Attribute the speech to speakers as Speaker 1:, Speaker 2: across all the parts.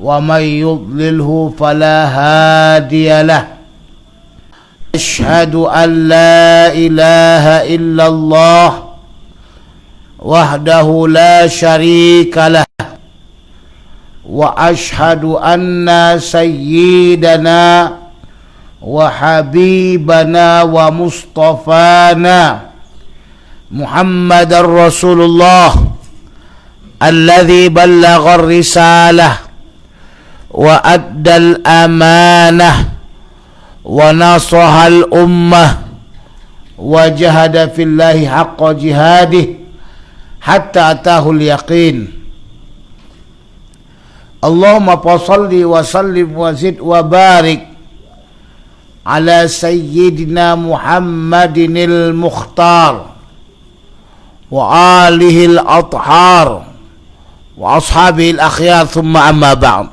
Speaker 1: ومن يضلله فلا هادي له. أشهد أن لا إله إلا الله وحده لا شريك له، وأشهد أن سيدنا وحبيبنا ومصطفانا محمد رسول الله الذي بلغ الرسالة وأدى الأمانة ونصح الأمة وجهد في الله حق جهاده حتى أتاه اليقين. اللهم صل وسلم وزد وبارك على سيدنا محمد المختار وآله الأطهار وأصحابه الأخيار، ثم أما بعد.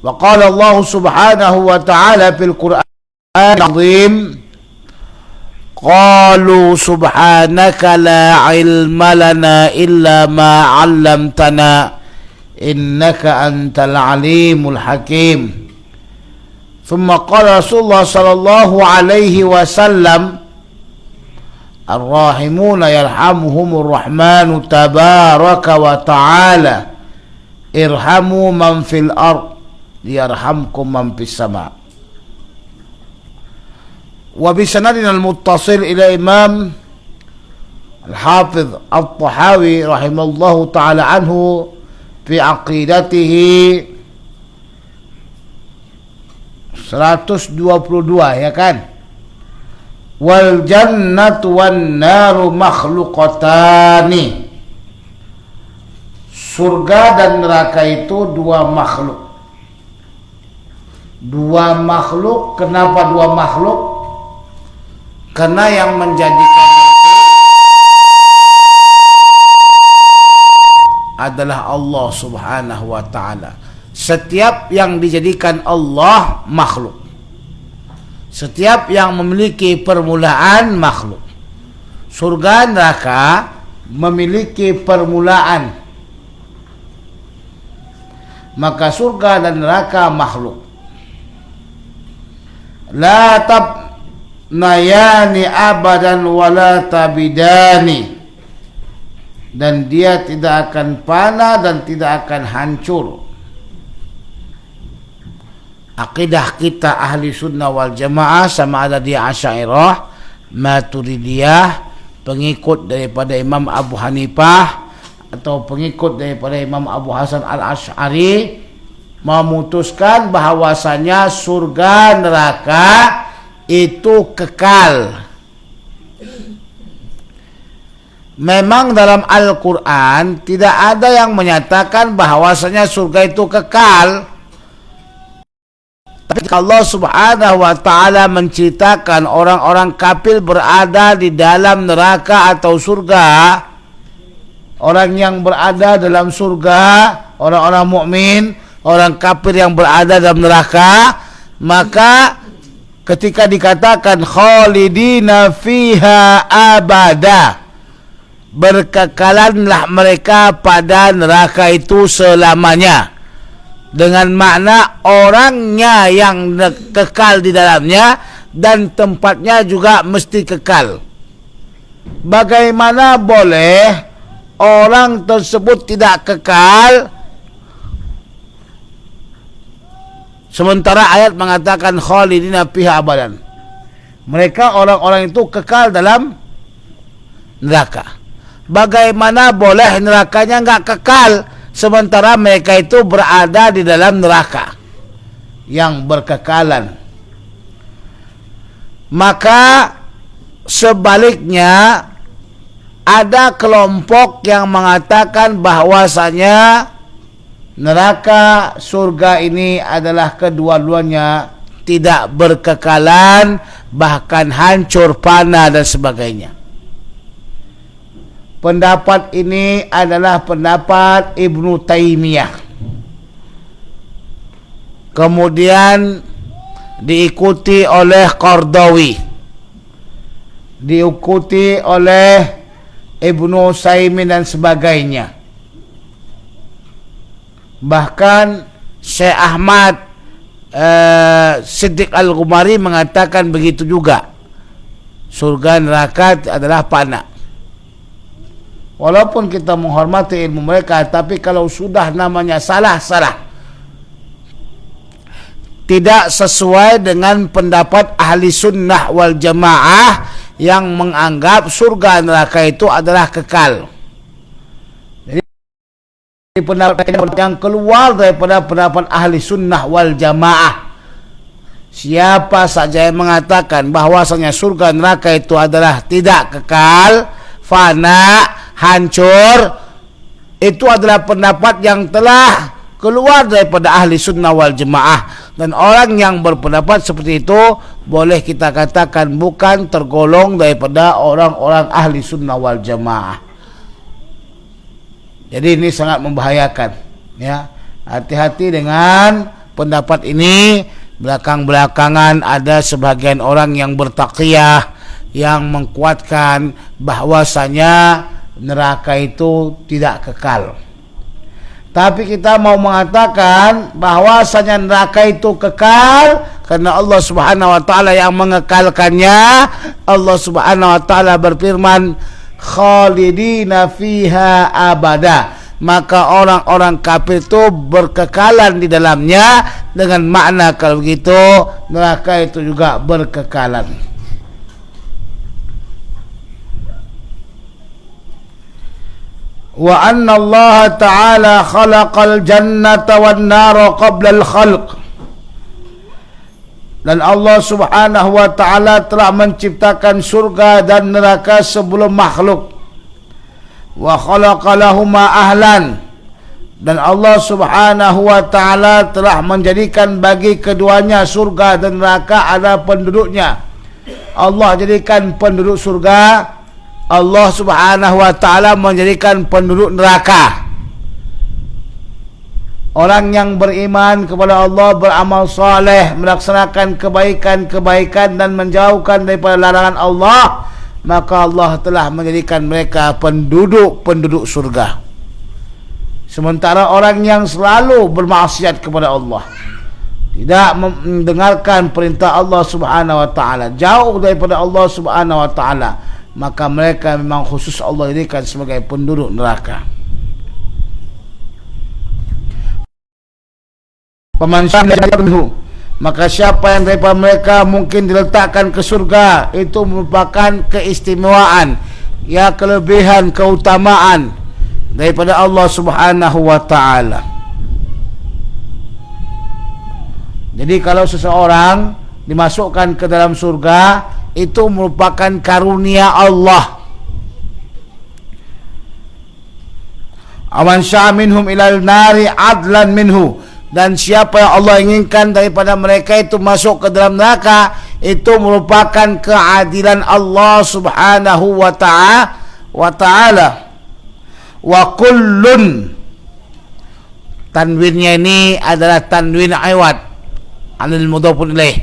Speaker 1: وقال الله سبحانه وتعالى في القرآن العظيم: قالوا سبحانك لا علم لنا إلا ما علمتنا إنك أنت العليم الحكيم. ثم قال رسول الله صلى الله عليه وسلم: الراحمون يرحمهم الرحمن تبارك وتعالى ارحموا من في الأرض يرحمكم من في السماء. وبسندنا المتصل إلى إمام الحافظ الطحاوي رحمه الله تعالى عنه في عقيدته 122, ya kan? Wal jannatu wan naru makhluqatani. Surga dan neraka itu dua makhluk. Dua makhluk. Kenapa dua makhluk? Karena yang menjadikan itu adalah Allah subhanahu wa ta'ala. Setiap yang dijadikan Allah makhluk. Setiap yang memiliki permulaan makhluk. Surga neraka memiliki permulaan. Maka surga dan neraka makhluk. La tabnayani abadan wala tabidani. Dan dia tidak akan fana dan tidak akan hancur. Akidah kita ahli sunnah wal jamaah, sama ada dia Asy'ariyah, Maturidiyah, pengikut daripada Imam Abu Hanifah, atau pengikut daripada Imam Abu Hasan al-Asy'ari, memutuskan bahwasanya surga neraka itu kekal. Memang dalam Al-Quran tidak ada yang menyatakan bahwasanya surga itu kekal. Tapi Allah subhanahu wa ta'ala menceritakan orang-orang kafir berada di dalam neraka atau surga, orang yang berada dalam surga, orang-orang mukmin, orang kafir yang berada dalam neraka, maka ketika dikatakan khalidina fiha abada, berkekalanlah mereka pada neraka itu selamanya, dengan makna orangnya yang kekal di dalamnya dan tempatnya juga mesti kekal. Bagaimana boleh orang tersebut tidak kekal sementara ayat mengatakan khalidina fiha abadan? Mereka orang-orang itu kekal dalam neraka. Bagaimana boleh nerakanya enggak kekal sementara mereka itu berada di dalam neraka yang berkekalan? Maka sebaliknya ada kelompok yang mengatakan bahwasanya neraka surga ini adalah kedua-duanya tidak berkekalan, bahkan hancur, fana dan sebagainya. Pendapat ini adalah pendapat Ibnu Taimiyah. Kemudian diikuti oleh Qardawi, diikuti oleh Ibnu Utsaimin dan sebagainya. Bahkan Syekh Ahmad Siddiq Al-Ghumari mengatakan begitu juga. Surga neraka adalah panah. Walaupun kita menghormati ilmu mereka, tapi kalau sudah namanya salah, tidak sesuai dengan pendapat ahli sunnah wal jamaah yang menganggap surga neraka itu adalah kekal. Jadi pendapat yang keluar daripada pendapat ahli sunnah wal jamaah, siapa saja yang mengatakan bahwasanya surga neraka itu adalah tidak kekal, fana, hancur, itu adalah pendapat yang telah keluar daripada ahli sunnah wal jamaah. Dan orang yang berpendapat seperti itu boleh kita katakan bukan tergolong daripada orang-orang ahli sunnah wal jamaah. Jadi ini sangat membahayakan, ya. Hati-hati dengan pendapat ini. Belakang-belakangan ada sebagian orang yang bertaqiyah, yang mengkuatkan bahwasanya neraka itu tidak kekal. Tapi kita mau mengatakan bahwasanya neraka itu kekal karena Allah Subhanahu wa taala yang mengekalkannya. Allah Subhanahu wa taala berfirman, khalidina fiha abada. Maka orang-orang kafir itu berkekalan di dalamnya. Dengan makna kalau begitu neraka itu juga berkekalan. Wa anna Allah ta'ala khalaqal jannata wan nara qabla al khalq. Dan Allah Subhanahu wa taala telah menciptakan surga dan neraka sebelum makhluk. Wa khalaqa lahuma ahlan. Dan Allah Subhanahu wa taala telah menjadikan bagi keduanya surga dan neraka ada penduduknya. Allah jadikan penduduk surga, Allah Subhanahu wa taala menjadikan penduduk neraka. Orang yang beriman kepada Allah, beramal saleh, melaksanakan kebaikan-kebaikan dan menjauhkan daripada larangan Allah, maka Allah telah menjadikan mereka penduduk surga. Sementara orang yang selalu bermaksiat kepada Allah, tidak mendengarkan perintah Allah Subhanahu wa taala, jauh daripada Allah Subhanahu wa taala, maka mereka memang khusus Allah jadikan sebagai penduduk neraka. Maka siapa yang daripada mereka mungkin diletakkan ke surga, itu merupakan keistimewaan, ya, kelebihan, keutamaan daripada Allah Subhanahu wa taala. Jadi kalau seseorang dimasukkan ke dalam surga, itu merupakan karunia Allah. Aman syaa minhum ilal nari adlan minhu. Dan siapa yang Allah inginkan daripada mereka itu masuk ke dalam neraka, itu merupakan keadilan Allah Subhanahu wa ta'ala. Wa kullun, tanwinnya ini adalah tanwin iwad anil mudhafun ilaih.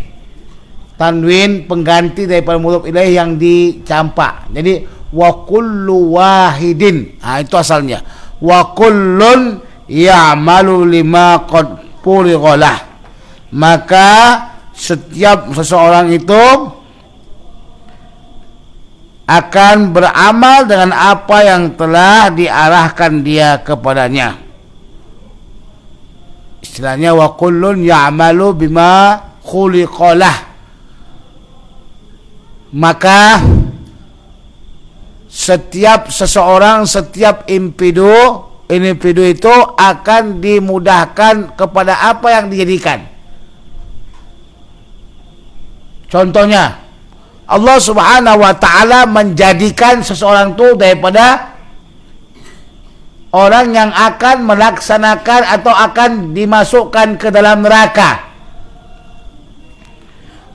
Speaker 1: Tanwin pengganti daripada mudhaf ilaih yang dicampak. Jadi wa kullu wahidin, itu asalnya. Wa kullun ya'malu lima qad furighalah. Maka setiap seseorang itu akan beramal dengan apa yang telah diarahkan dia kepadanya. Istilahnya wa kullun ya'malu bima khuliqalah. Maka setiap seseorang, setiap individu itu akan dimudahkan kepada apa yang dijadikan. Contohnya, Allah Subhanahu wa ta'ala menjadikan seseorang itu daripada orang yang akan melaksanakan atau akan dimasukkan ke dalam neraka.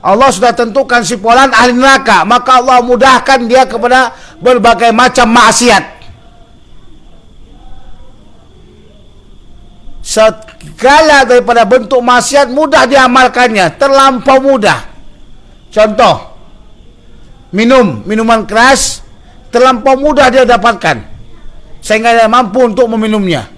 Speaker 1: Allah sudah tentukan si fulan ahli neraka, maka Allah mudahkan dia kepada berbagai macam maksiat. Segala daripada bentuk maksiat mudah diamalkannya, terlampau mudah. Contoh, minuman keras terlampau mudah dia dapatkan sehingga dia mampu untuk meminumnya.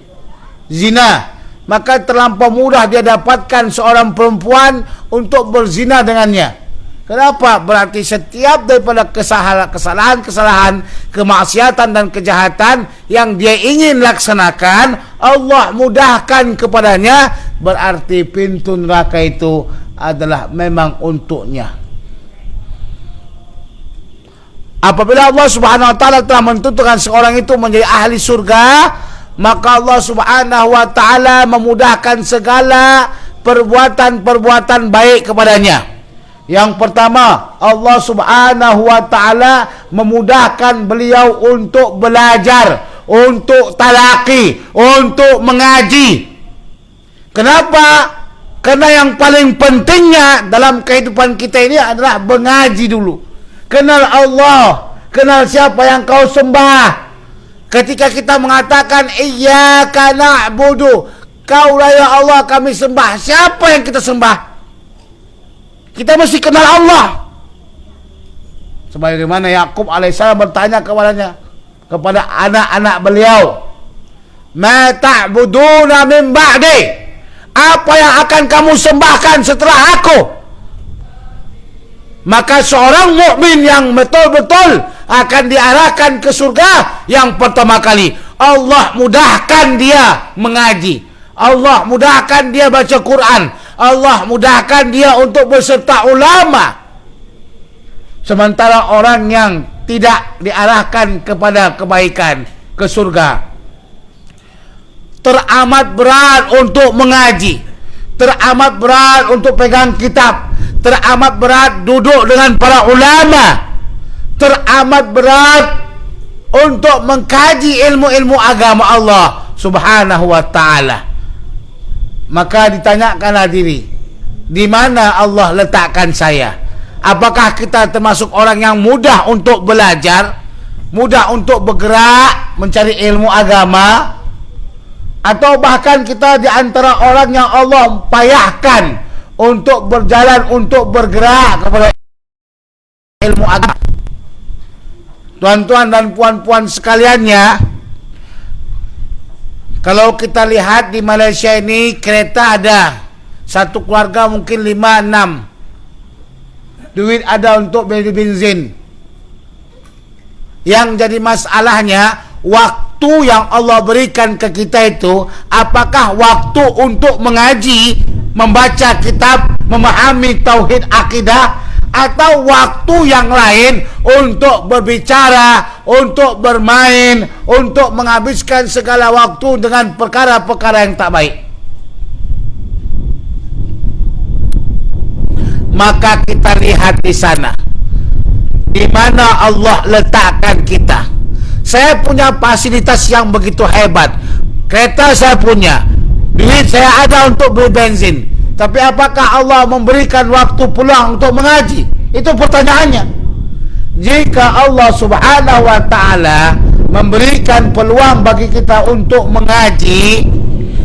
Speaker 1: Zina maka terlampau mudah dia dapatkan seorang perempuan untuk berzina dengannya. Kenapa? Berarti setiap daripada kesalahan, kemaksiatan dan kejahatan yang dia ingin laksanakan, Allah mudahkan kepadanya, berarti pintu neraka itu adalah memang untuknya. Apabila Allah Subhanahu wa taala telah menentukan seorang itu menjadi ahli surga, maka Allah Subhanahu wa taala memudahkan segala perbuatan-perbuatan baik kepadanya. Yang pertama, Allah Subhanahu wa taala memudahkan beliau untuk belajar, untuk talaqi, untuk mengaji. Kenapa? Karena yang paling pentingnya dalam kehidupan kita ini adalah mengaji dulu. Kenal Allah, kenal siapa yang kau sembah. Ketika kita mengatakan iyyaka na'budu, kaulah ya Allah kami sembah. Siapa yang kita sembah? Kita mesti kenal Allah. Sebagaimana Yakub alaihissalam bertanya kepada anak-anak beliau, "Ma ta'buduna min ba'di?" Apa yang akan kamu sembahkan setelah aku? Maka seorang mukmin yang betul-betul akan diarahkan ke surga, yang pertama kali Allah mudahkan dia mengaji, Allah mudahkan dia baca Quran, Allah mudahkan dia untuk berserta ulama. Sementara orang yang tidak diarahkan kepada kebaikan, ke surga, teramat berat untuk mengaji, teramat berat untuk pegang kitab, teramat berat duduk dengan para ulama, teramat berat untuk mengkaji ilmu-ilmu agama Allah Subhanahu wa taala. Maka ditanyakanlah diri, di mana Allah letakkan saya? Apakah kita termasuk orang yang mudah untuk belajar, mudah untuk bergerak mencari ilmu agama, atau bahkan kita di antara orang yang Allah payahkan untuk berjalan, untuk bergerak kepada ilmu agama? Tuan-tuan dan puan-puan sekaliannya, kalau kita lihat di Malaysia ini, kereta ada, satu keluarga mungkin 5-6, duit ada untuk beli bensin. Yang jadi masalahnya, waktu yang Allah berikan ke kita itu, apakah waktu untuk mengaji, membaca kitab, memahami tauhid akidah, atau waktu yang lain untuk berbicara, untuk bermain, untuk menghabiskan segala waktu dengan perkara-perkara yang tak baik? Maka kita lihat di sana, di mana Allah letakkan kita. Saya punya fasilitas yang begitu hebat, kereta saya punya, duit saya ada untuk beli bensin, tapi apakah Allah memberikan waktu peluang untuk mengaji? Itu pertanyaannya. Jika Allah Subhanahu wa taala memberikan peluang bagi kita untuk mengaji,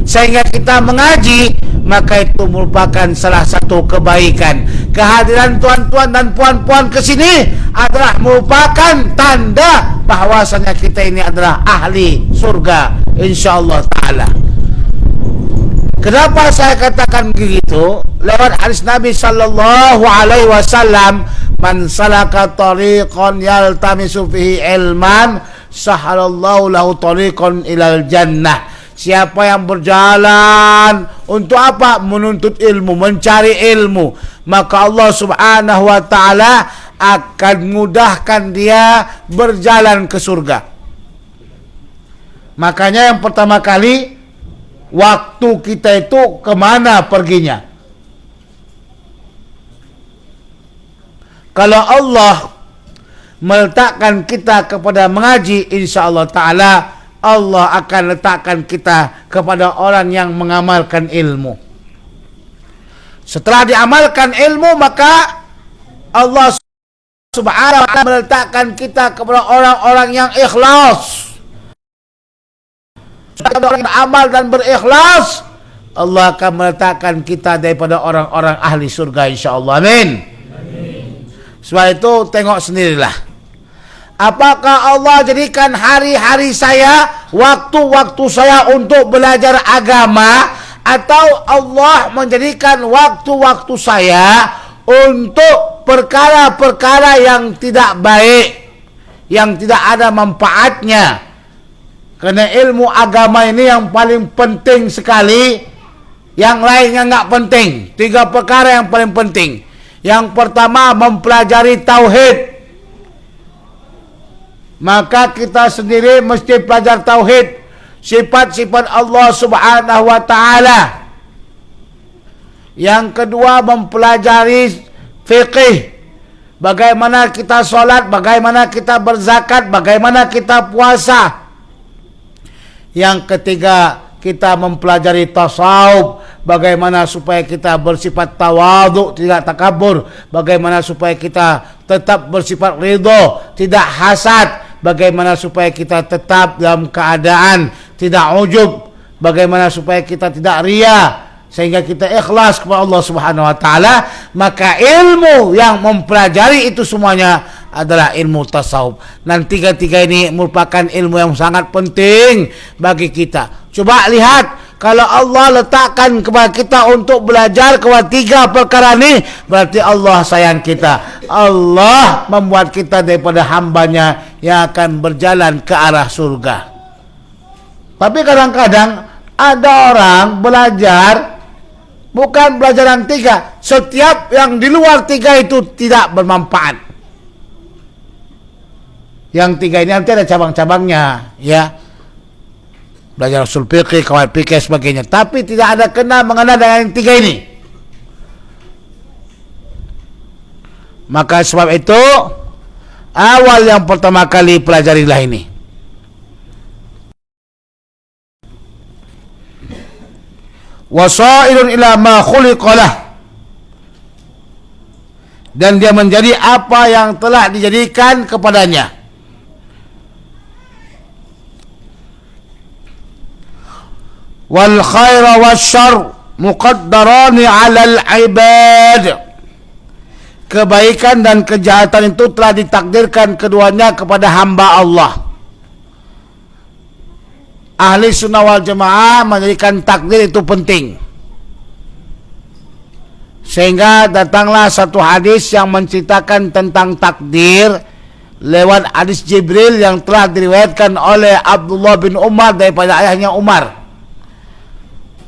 Speaker 1: sehingga kita mengaji, maka itu merupakan salah satu kebaikan. Kehadiran tuan-tuan dan puan-puan ke sini adalah merupakan tanda bahwasanya kita ini adalah ahli surga insyaallah taala. Kenapa saya katakan begitu? Lewat hadis Nabi sallallahu alaihi wasallam, "Man salaka tariqan yaltamisu fihi ilman, sahalallahu lahu tariqan ilal jannah." Siapa yang berjalan untuk apa? Menuntut ilmu, mencari ilmu, maka Allah Subhanahu wa taala akan mudahkan dia berjalan ke surga. Makanya yang pertama kali, waktu kita itu kemana perginya? Kalau Allah meletakkan kita kepada mengaji, insya-Allah ta'ala Allah akan letakkan kita kepada orang yang mengamalkan ilmu. Setelah diamalkan ilmu, maka Allah Subhanahu wa ta'ala meletakkan kita kepada orang-orang yang ikhlas. Setelah orang beramal dan berikhlas, Allah akan meletakkan kita daripada orang-orang ahli surga insya-Allah. Amin. Sebab itu tengok sendirilah. Apakah Allah jadikan hari-hari saya, waktu-waktu saya untuk belajar agama, atau Allah menjadikan waktu-waktu saya untuk perkara-perkara yang tidak baik, yang tidak ada manfaatnya. Karena ilmu agama ini yang paling penting sekali, yang lainnya nggak penting. 3 perkara yang paling penting. Yang pertama, mempelajari tauhid. Maka kita sendiri mesti belajar tauhid, sifat-sifat Allah Subhanahu wa taala. Yang kedua, mempelajari fikih. Bagaimana kita sholat, bagaimana kita berzakat, bagaimana kita puasa. Yang ketiga, kita mempelajari tasawuf, bagaimana supaya kita bersifat tawadhu, tidak takabur, bagaimana supaya kita tetap bersifat ridho, tidak hasad, bagaimana supaya kita tetap dalam keadaan tidak ujub, bagaimana supaya kita tidak ria, sehingga kita ikhlas kepada Allah Subhanahu wa taala. Maka ilmu yang mempelajari itu semuanya adalah ilmu tasawuf. Dan 3 ini merupakan ilmu yang sangat penting bagi kita. Coba lihat, kalau Allah letakkan kepada kita untuk belajar kepada 3 perkara ini, berarti Allah sayang kita. Allah membuat kita daripada hambanya yang akan berjalan ke arah surga. Tapi kadang-kadang ada orang belajar bukan belajar yang 3, setiap yang di luar 3 itu tidak bermanfaat. Yang 3 ini nanti ada cabang-cabangnya, ya. Belajar usul fikih, qawaid fikih, sebagainya. Tapi tidak ada kena mengena dengan yang 3 ini. Maka sebab itu, awal yang pertama kali pelajarilah ini. Wasailun ila ma khuliqalah. Dan dia menjadi apa yang telah dijadikan kepadanya. Wal khaira wasyarr muqaddarani 'alal 'ibad. Kebaikan dan kejahatan itu telah ditakdirkan keduanya kepada hamba Allah. Ahli sunnah wal jamaah menjadikan takdir itu penting. Sehingga datanglah satu hadis yang menceritakan tentang takdir lewat hadis Jibril yang telah diriwayatkan oleh Abdullah bin Umar daripada ayahnya Umar.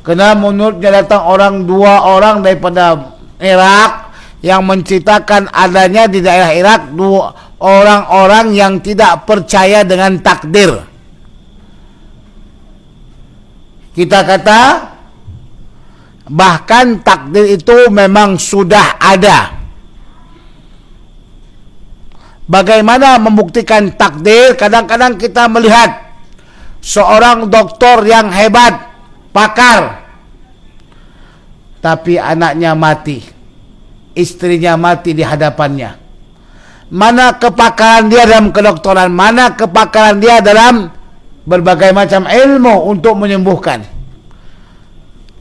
Speaker 1: Karena menurutnya datang 2 orang daripada Irak yang menceritakan adanya di daerah Irak 2 orang-orang yang tidak percaya dengan takdir. Kita kata bahkan takdir itu memang sudah ada. Bagaimana membuktikan takdir? Kadang-kadang kita melihat seorang doktor yang hebat, pakar, tapi anaknya mati, istrinya mati di hadapannya. Mana kepakaran dia dalam kedokteran, mana kepakaran dia dalam berbagai macam ilmu untuk menyembuhkan.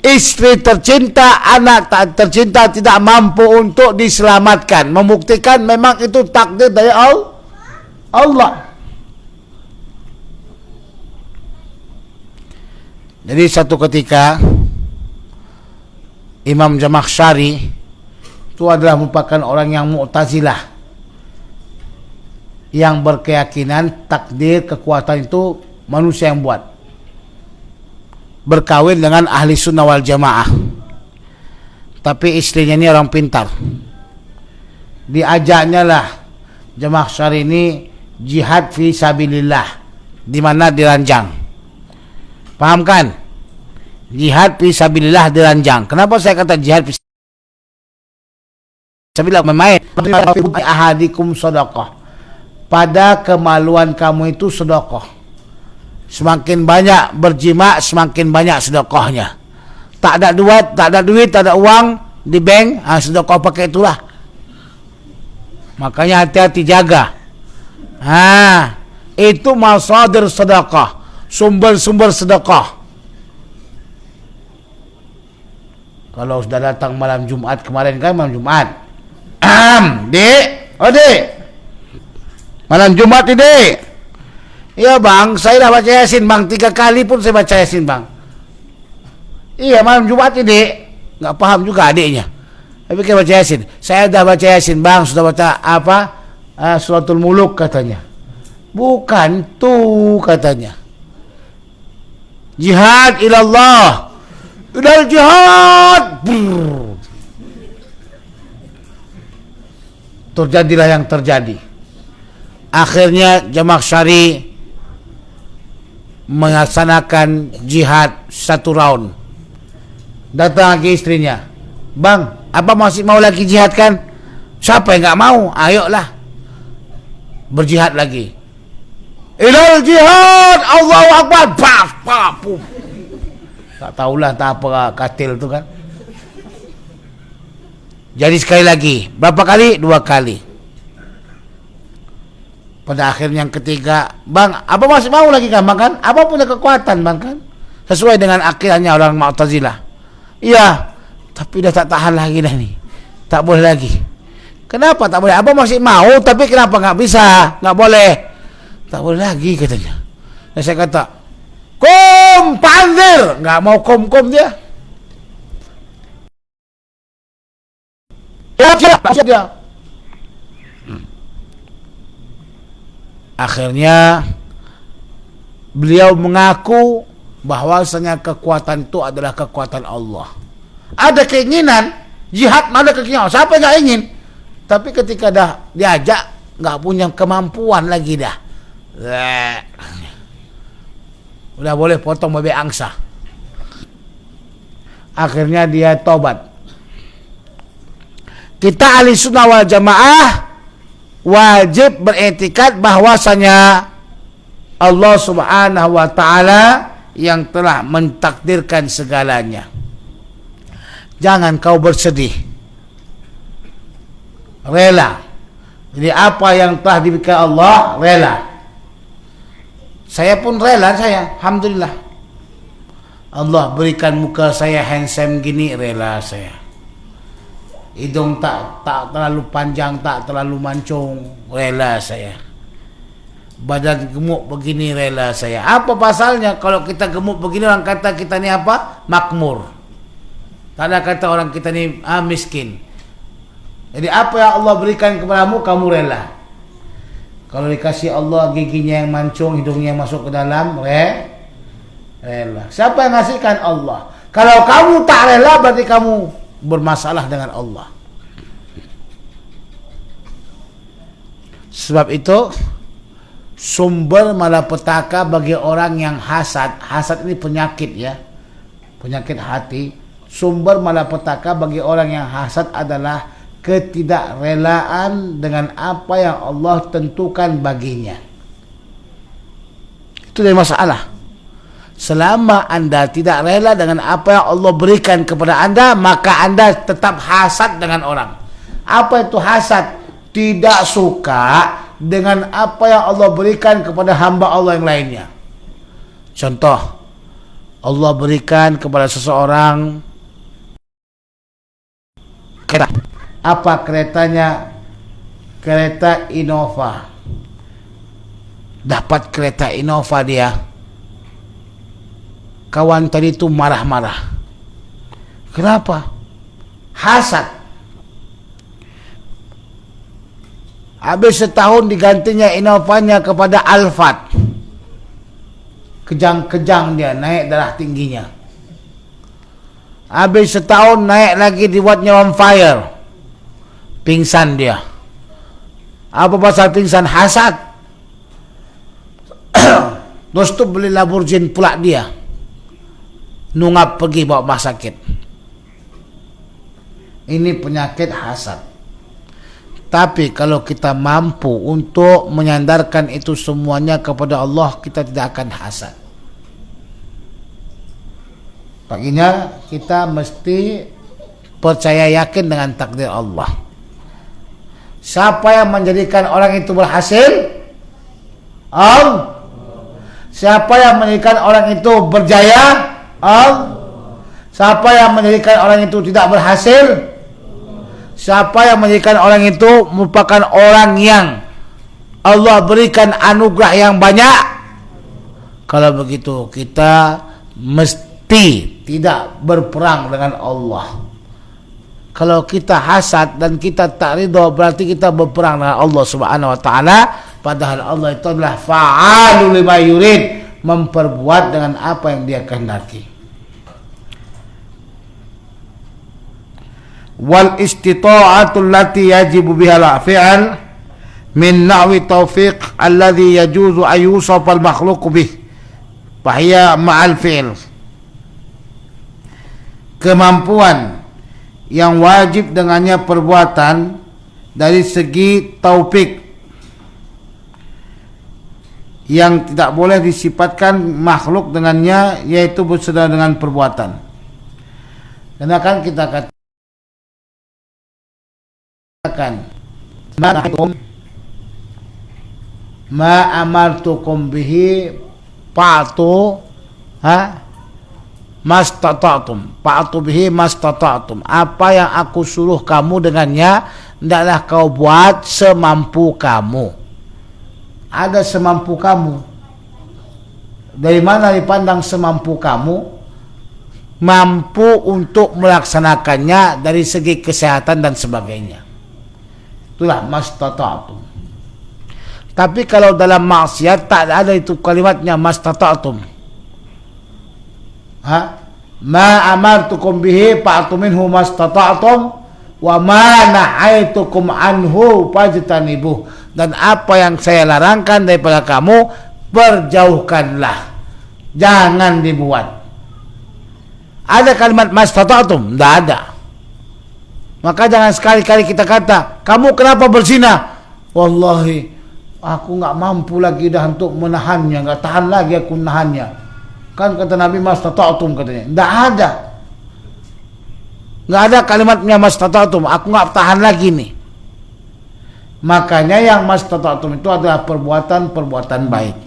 Speaker 1: Istri tercinta, anak tak tercinta tidak mampu untuk diselamatkan. Membuktikan memang itu takdir dari Allah. Jadi satu ketika Imam Zamakhsyari itu adalah merupakan orang yang Mu'tazilah, yang berkeyakinan takdir, kekuatan itu manusia yang buat. Berkawin dengan ahli sunnah wal jamaah, tapi istrinya ini orang pintar. Diajaknya lah Zamakhsyari ini jihad fi sabilillah, di mana diranjang. Paham kan? Jihad fi sabilillah diranjang. Kenapa saya kata jihad fi sabilillah? Memain ahadikum sedekah. Pada kemaluan kamu itu sedekah. Semakin banyak berjima, semakin banyak sedekahnya. Tak ada duit, tak ada uang di bank, sedekah pakai itulah. Makanya hati-hati jaga. Itu masadir sedekah, sumber-sumber sedekah. Kalau sudah datang malam Jumat kemarin kan, malam Jumat. Dek, malam Jumat ini, Dek. Ya bang, saya dah baca Yasin bang, 3 kali pun saya baca Yasin bang. Iya, malam Jumat ini nggak paham juga adiknya. Tapi kita baca Yasin. Saya dah baca Yasin, bang. Sudah baca apa? Suratul Muluk katanya. Bukan tuh katanya. Jihad ilallah. Udah jihad. Brrr. Terjadilah yang terjadi. Akhirnya Jamaah Syari melaksanakan jihad 1 round. Datang lagi istrinya, bang, apa masih mau lagi jihad kan? Siapa yang nggak mau? Ayolah berjihad lagi. Ilal jihad, Allahu Akbar. Paf, paf, puf. Tak tahulah tak apa katil tu kan. Jadi sekali lagi, berapa kali? 2 kali. Pada akhirnya yang ketiga, bang, apa masih mau lagi kan, bang kan? Apa punya kekuatan, bang kan? Sesuai dengan akidahnya orang Mu'tazilah. Iya, tapi dah tak tahan lagi dah ni. Tak boleh lagi. Kenapa tak boleh? Abang masih mau, tapi kenapa nggak bisa? Nggak boleh. Tak boleh lagi katanya. Dan saya kata, kom pandir, nggak mau kom dia. Siap dia. Akhirnya beliau mengaku bahwasanya kekuatan itu adalah kekuatan Allah. Ada keinginan jihad, ada keinginan. Siapa yang nggak ingin? Tapi ketika dah diajak nggak punya kemampuan lagi dah. Udah boleh potong bebek angsa. Akhirnya dia tobat. Kita ahli sunnah wal jamaah wajib beriktikad bahwasanya Allah subhanahu wa ta'ala yang telah mentakdirkan segalanya. Jangan kau bersedih, rela. Jadi apa yang telah diberikan Allah, rela. Saya pun rela, saya, alhamdulillah. Allah berikan muka saya handsome gini, rela saya. Hidung tak terlalu panjang, tak terlalu mancung, rela saya. Badan gemuk begini, rela saya. Apa pasalnya kalau kita gemuk begini, orang kata kita ni apa? Makmur. Tak ada kata orang kita ni miskin. Jadi apa yang Allah berikan kepadamu, kamu rela. Kalau dikasih Allah giginya yang mancung, hidungnya yang masuk ke dalam, rela. Siapa yang ngasihkan? Allah. Kalau kamu tak rela, berarti kamu bermasalah dengan Allah. Sebab itu sumber malapetaka bagi orang yang hasad. Hasad ini penyakit ya, penyakit hati. Sumber malapetaka bagi orang yang hasad adalah ketidakrelaan dengan apa yang Allah tentukan baginya. Itu dari masalah. Selama anda tidak rela dengan apa yang Allah berikan kepada anda, maka anda tetap hasad dengan orang. Apa itu hasad? Tidak suka dengan apa yang Allah berikan kepada hamba Allah yang lainnya. Contoh, Allah berikan kepada seseorang kereta. Apa keretanya? Kereta Innova. Dapat kereta Innova dia. Kawan tadi itu marah-marah. Kenapa? Hasad. Habis setahun digantinya Innovanya kepada Alphard. Kejang-kejang dia, naik darah tingginya. Habis setahun naik lagi dibuatnya on fire. Pingsan dia. Apa pasal pingsan? Hasad. Terus tu beli Lamborghini pula dia. Nungap pergi bawa rumah sakit. Ini penyakit hasad. Tapi kalau kita mampu untuk menyandarkan itu semuanya kepada Allah, kita tidak akan hasad. Paginya kita mesti percaya yakin dengan takdir Allah. Siapa yang menjadikan orang itu berhasil? Allah. Siapa yang menjadikan orang itu berjaya? Allah. Siapa yang menjadikan orang itu tidak berhasil? Siapa yang menjadikan orang itu merupakan orang yang Allah berikan anugerah yang banyak? Kalau begitu kita mesti tidak berperang dengan Allah. Kalau kita hasad dan kita tak ridho, berarti kita berperang dengan Allah Subhanahu wa taala. Padahal Allah itu adalah fa'alul lima yurid, memperbuat dengan apa yang Dia kehendaki. Wal istita'atu allati yajibu biha al-fi'l min na'wi taufiq alladhi yajuzu an yusafa al-makhluq bih fa hiya ma'al fi'l. Kemampuan yang wajib dengannya perbuatan dari segi taufik yang tidak boleh disifatkan makhluk dengannya, yaitu bersama dengan perbuatan. Karena kan kita katakan ma amartukum bihi fa'tu mastata'tum, fa'tu bihi mastata'tum. Apa yang aku suruh kamu dengannya, hendaklah kau buat semampu kamu. Ada semampu kamu. Dari mana dipandang semampu kamu? Mampu untuk melaksanakannya dari segi kesehatan dan sebagainya. Itulah mastata'tum. Tapi kalau dalam maksiat tak ada itu kalimatnya mastata'tum. Ma amartukum bihi fa'tu minhu mastata'tum wa ma nahaitukum anhu fajtanibuh. Dan apa yang saya larangkan daripada kamu, berjauhkanlah, jangan dibuat. Ada kalimat mastata'tum? Tidak ada. Maka jangan sekali-kali kita kata, kamu kenapa berzina? Wallahi, aku nggak mampu lagi dah untuk menahannya, nggak tahan lagi aku menahannya. Kan kata Nabi mastata'tum katanya. Tidak ada. Nggak ada kalimatnya mastata'tum. Aku nggak tahan lagi nih. Makanya yang mastata'tum itu adalah perbuatan-perbuatan baik.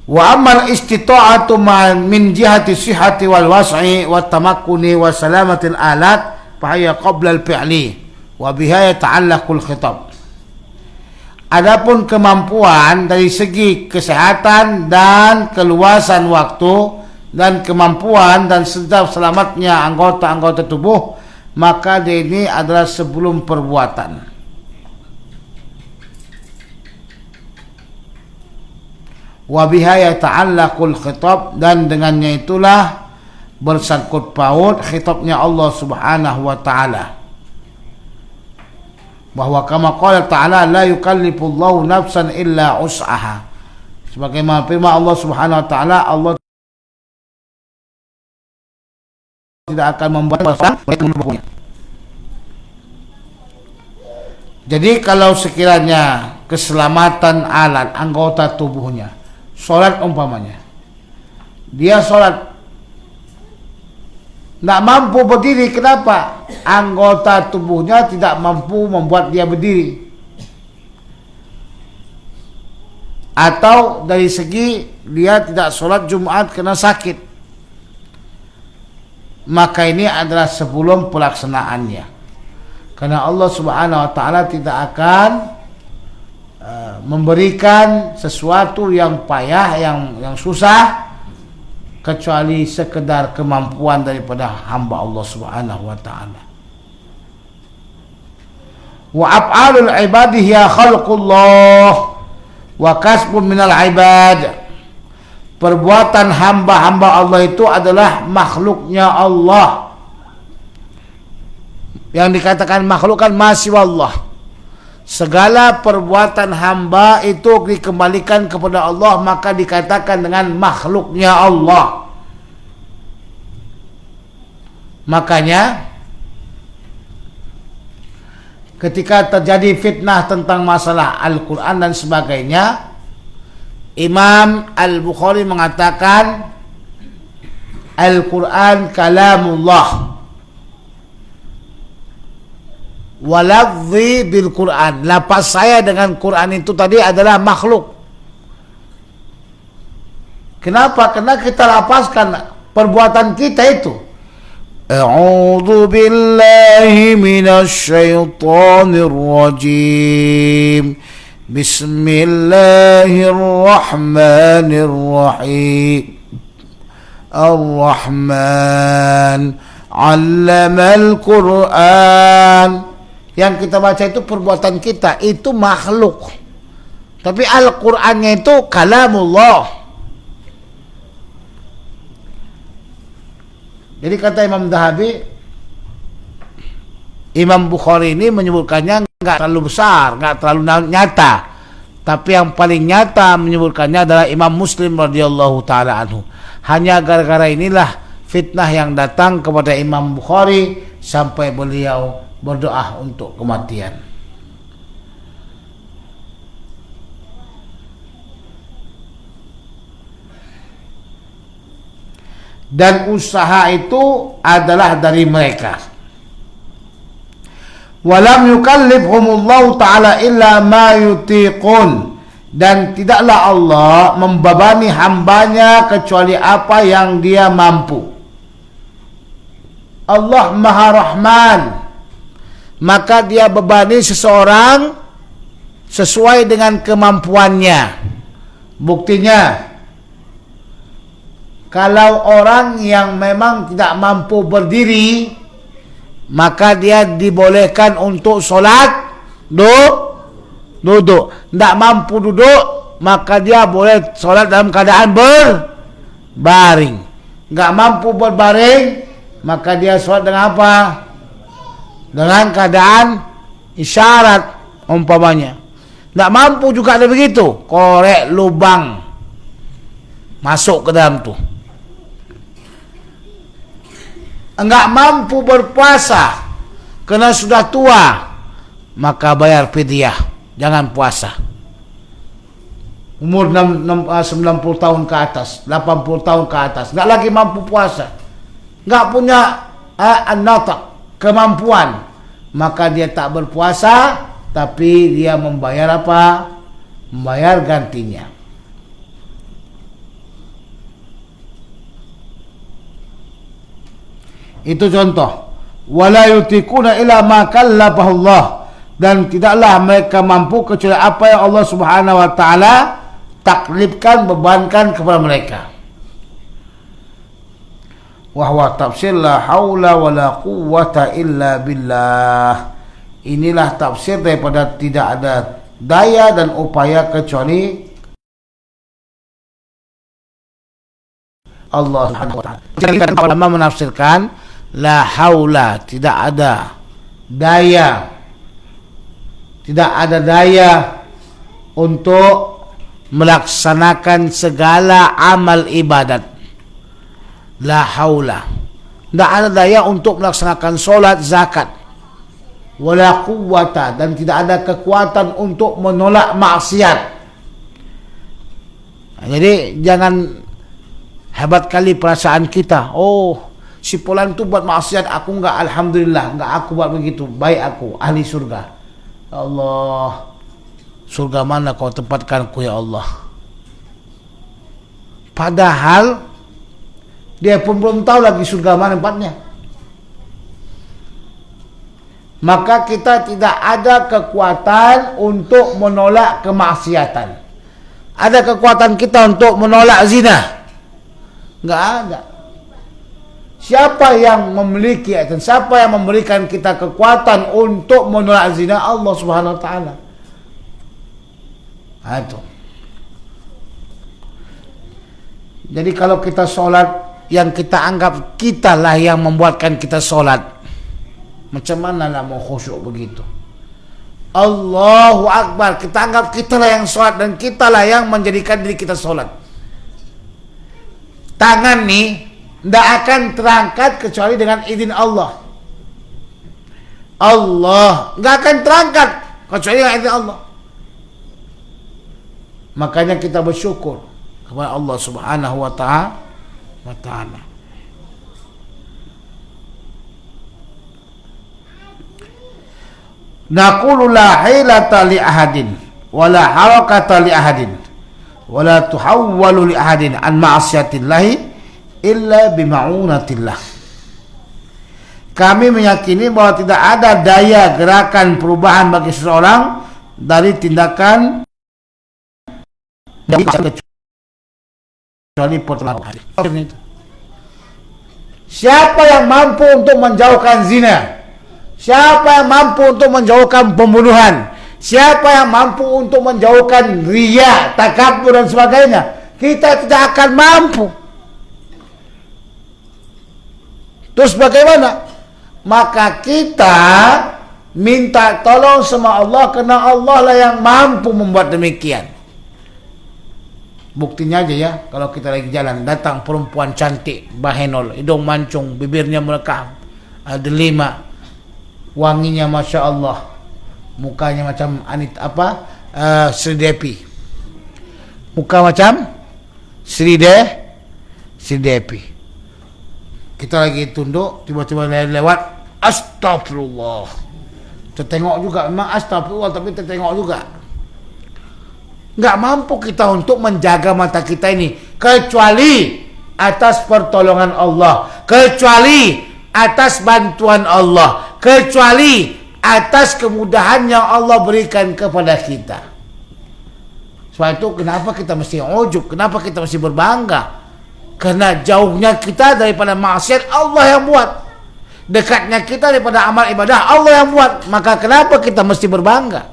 Speaker 1: Wa amal istita'atu min jihati sihhati wal was'i wat tamakkuni wa salamatil alat fa hiya qabla al fi'li wa biha yata'allaqul khitab. Adapun kemampuan dari segi kesehatan dan keluasan waktu dan kemampuan dan selamatnya anggota-anggota tubuh, maka dia ini adalah sebelum perbuatan. Wa biha yata'allaqul khitab, dan dengannya itulah bersangkut paut khitabnya Allah Subhanahu wa taala. Bahwa kama qala ta'ala la yukallifullahu nafsan illa us'aha. Sebagaimana firman Allah Subhanahu wa taala, Allah tidak akan membuat orang. Jadi kalau sekiranya keselamatan alat anggota tubuhnya, sholat umpamanya, dia sholat tidak mampu berdiri, kenapa? Anggota tubuhnya tidak mampu membuat dia berdiri. Atau dari segi dia tidak sholat Jumat karena sakit, maka ini adalah sebelum pelaksanaannya. Karena Allah Subhanahu wa taala tidak akan memberikan sesuatu yang payah, yang susah, kecuali sekedar kemampuan daripada hamba Allah Subhanahu wa taala. Wa af'alul ibadi hiya khalqullah wa kasbun minal ibad. Perbuatan hamba-hamba Allah itu adalah makhluknya Allah. Yang dikatakan makhluk kan masih Allah. Segala perbuatan hamba itu dikembalikan kepada Allah, maka dikatakan dengan makhluknya Allah. Makanya ketika terjadi fitnah tentang masalah Al-Quran dan sebagainya, Imam Al-Bukhari mengatakan Al-Quran kalamullah walafzi bil Quran. Lapas saya dengan Quran itu tadi adalah makhluk. Kenapa? Karena kita lapaskan perbuatan kita itu. A'udzu billahi minasy syaithanir rajim. Bismillahirrahmanirrahim. Ar-Rahman 'allamal Qur'an. Yang kita baca itu perbuatan kita, itu makhluk. Tapi Al-Qur'annya itu kalamullah. Jadi kata Imam Dhahabi, Imam Bukhari ini menyebutkannya nggak terlalu besar, nggak terlalu nyata. Tapi yang paling nyata menyebutkannya adalah Imam Muslim radhiyallahu taala anhu. Hanya gara-gara inilah fitnah yang datang kepada Imam Bukhari sampai beliau berdoa untuk kematian. Dan usaha itu adalah dari mereka. Walam yukallifhumullahu ta'ala illa ma yutiqun. Dan tidaklah Allah membebani hambanya kecuali apa yang dia mampu. Allah Maha Rahman, maka dia bebani seseorang sesuai dengan kemampuannya. Buktinya, kalau orang yang memang tidak mampu berdiri, maka dia dibolehkan untuk sholat duduk. Tidak mampu duduk, maka dia boleh sholat dalam keadaan berbaring. Tidak mampu berbaring, maka dia sholat dengan apa? Dengan keadaan isyarat umpamanya. Tidak mampu juga ada begitu, korek lubang masuk ke dalam tu. Enggak mampu berpuasa karena sudah tua, maka bayar fidyah, jangan puasa. Umur 90 tahun ke atas, 80 tahun ke atas, enggak lagi mampu puasa, enggak punya an-nataq, kemampuan, maka dia tak berpuasa, tapi dia membayar apa? Membayar gantinya. Itu contoh. Wala yutikuna ila ma kallafahullah. Dan tidaklah mereka mampu kecuali apa yang Allah Subhanahu wa taala taklifkan, bebankan kepada mereka. Wa huwa tafsir la haula wala quwwata illa billah. Inilah tafsir daripada tidak ada daya dan upaya kecuali Allah Subhanahu wa taala. Jadi ulama menafsirkan la haula, tidak ada daya, tidak ada daya untuk melaksanakan segala amal ibadat. La haula, tidak ada daya untuk melaksanakan solat, zakat. Wala quwwata, dan tidak ada kekuatan untuk menolak maksiat. Jadi jangan hebat kali perasaan kita, oh si fulan tu buat maksiat, aku enggak, alhamdulillah, enggak aku buat begitu, baik aku, ahli surga. Ya Allah, surga mana kau tempatkanku ya Allah. Padahal dia pun belum tahu lagi surga mana tempatnya. Maka kita tidak ada kekuatan untuk menolak kemaksiatan. Ada kekuatan kita untuk menolak zina? Enggak ada. Siapa yang memiliki dan siapa yang memberikan kita kekuatan untuk menolak zina? Allah Subhanahu wa taala. Itu. Jadi kalau kita solat, yang kita anggap kitalah yang membuatkan kita solat, macam mana lah mau khusyuk begitu? Allahu Akbar, kita anggap kitalah yang solat dan kitalah yang menjadikan diri kita solat. Tangan nih tidak akan terangkat kecuali dengan izin Allah. Allah tidak akan terangkat kecuali dengan izin Allah. Makanya kita bersyukur kepada Allah Subhanahu wa taala. Naqulu la hilata li ahadin wala harakata li ahadin wala tuhawwalu li ahadin an ma'siyatillahi illa bima'unatillah. Kami meyakini bahwa tidak ada daya gerakan perubahan bagi seseorang dari tindakan kecuali pertolongan. Siapa yang mampu untuk menjauhkan zina? Siapa yang mampu untuk menjauhkan pembunuhan? Siapa yang mampu untuk menjauhkan riya, takabur dan sebagainya? Kita tidak akan mampu. Terus bagaimana? Maka kita minta tolong sama Allah, karena Allah lah yang mampu membuat demikian. Buktinya aja ya, kalau kita lagi jalan, datang perempuan cantik, bahenol, hidung mancung, bibirnya melekam, delima, wanginya Masya Allah, mukanya macam Sri Devi, muka macam Sri Devi. Kita lagi tunduk, tiba-tiba lewat, astagfirullah. Tertengok juga, memang astagfirullah, tapi tertengok juga. Nggak mampu kita untuk menjaga mata kita ini, kecuali atas pertolongan Allah, kecuali atas bantuan Allah, kecuali atas kemudahan yang Allah berikan kepada kita. Sebab itu kenapa kita mesti ujub, kenapa kita mesti berbangga? Karena jauhnya kita daripada maksiat Allah yang buat, dekatnya kita daripada amal ibadah Allah yang buat. Maka kenapa kita mesti berbangga?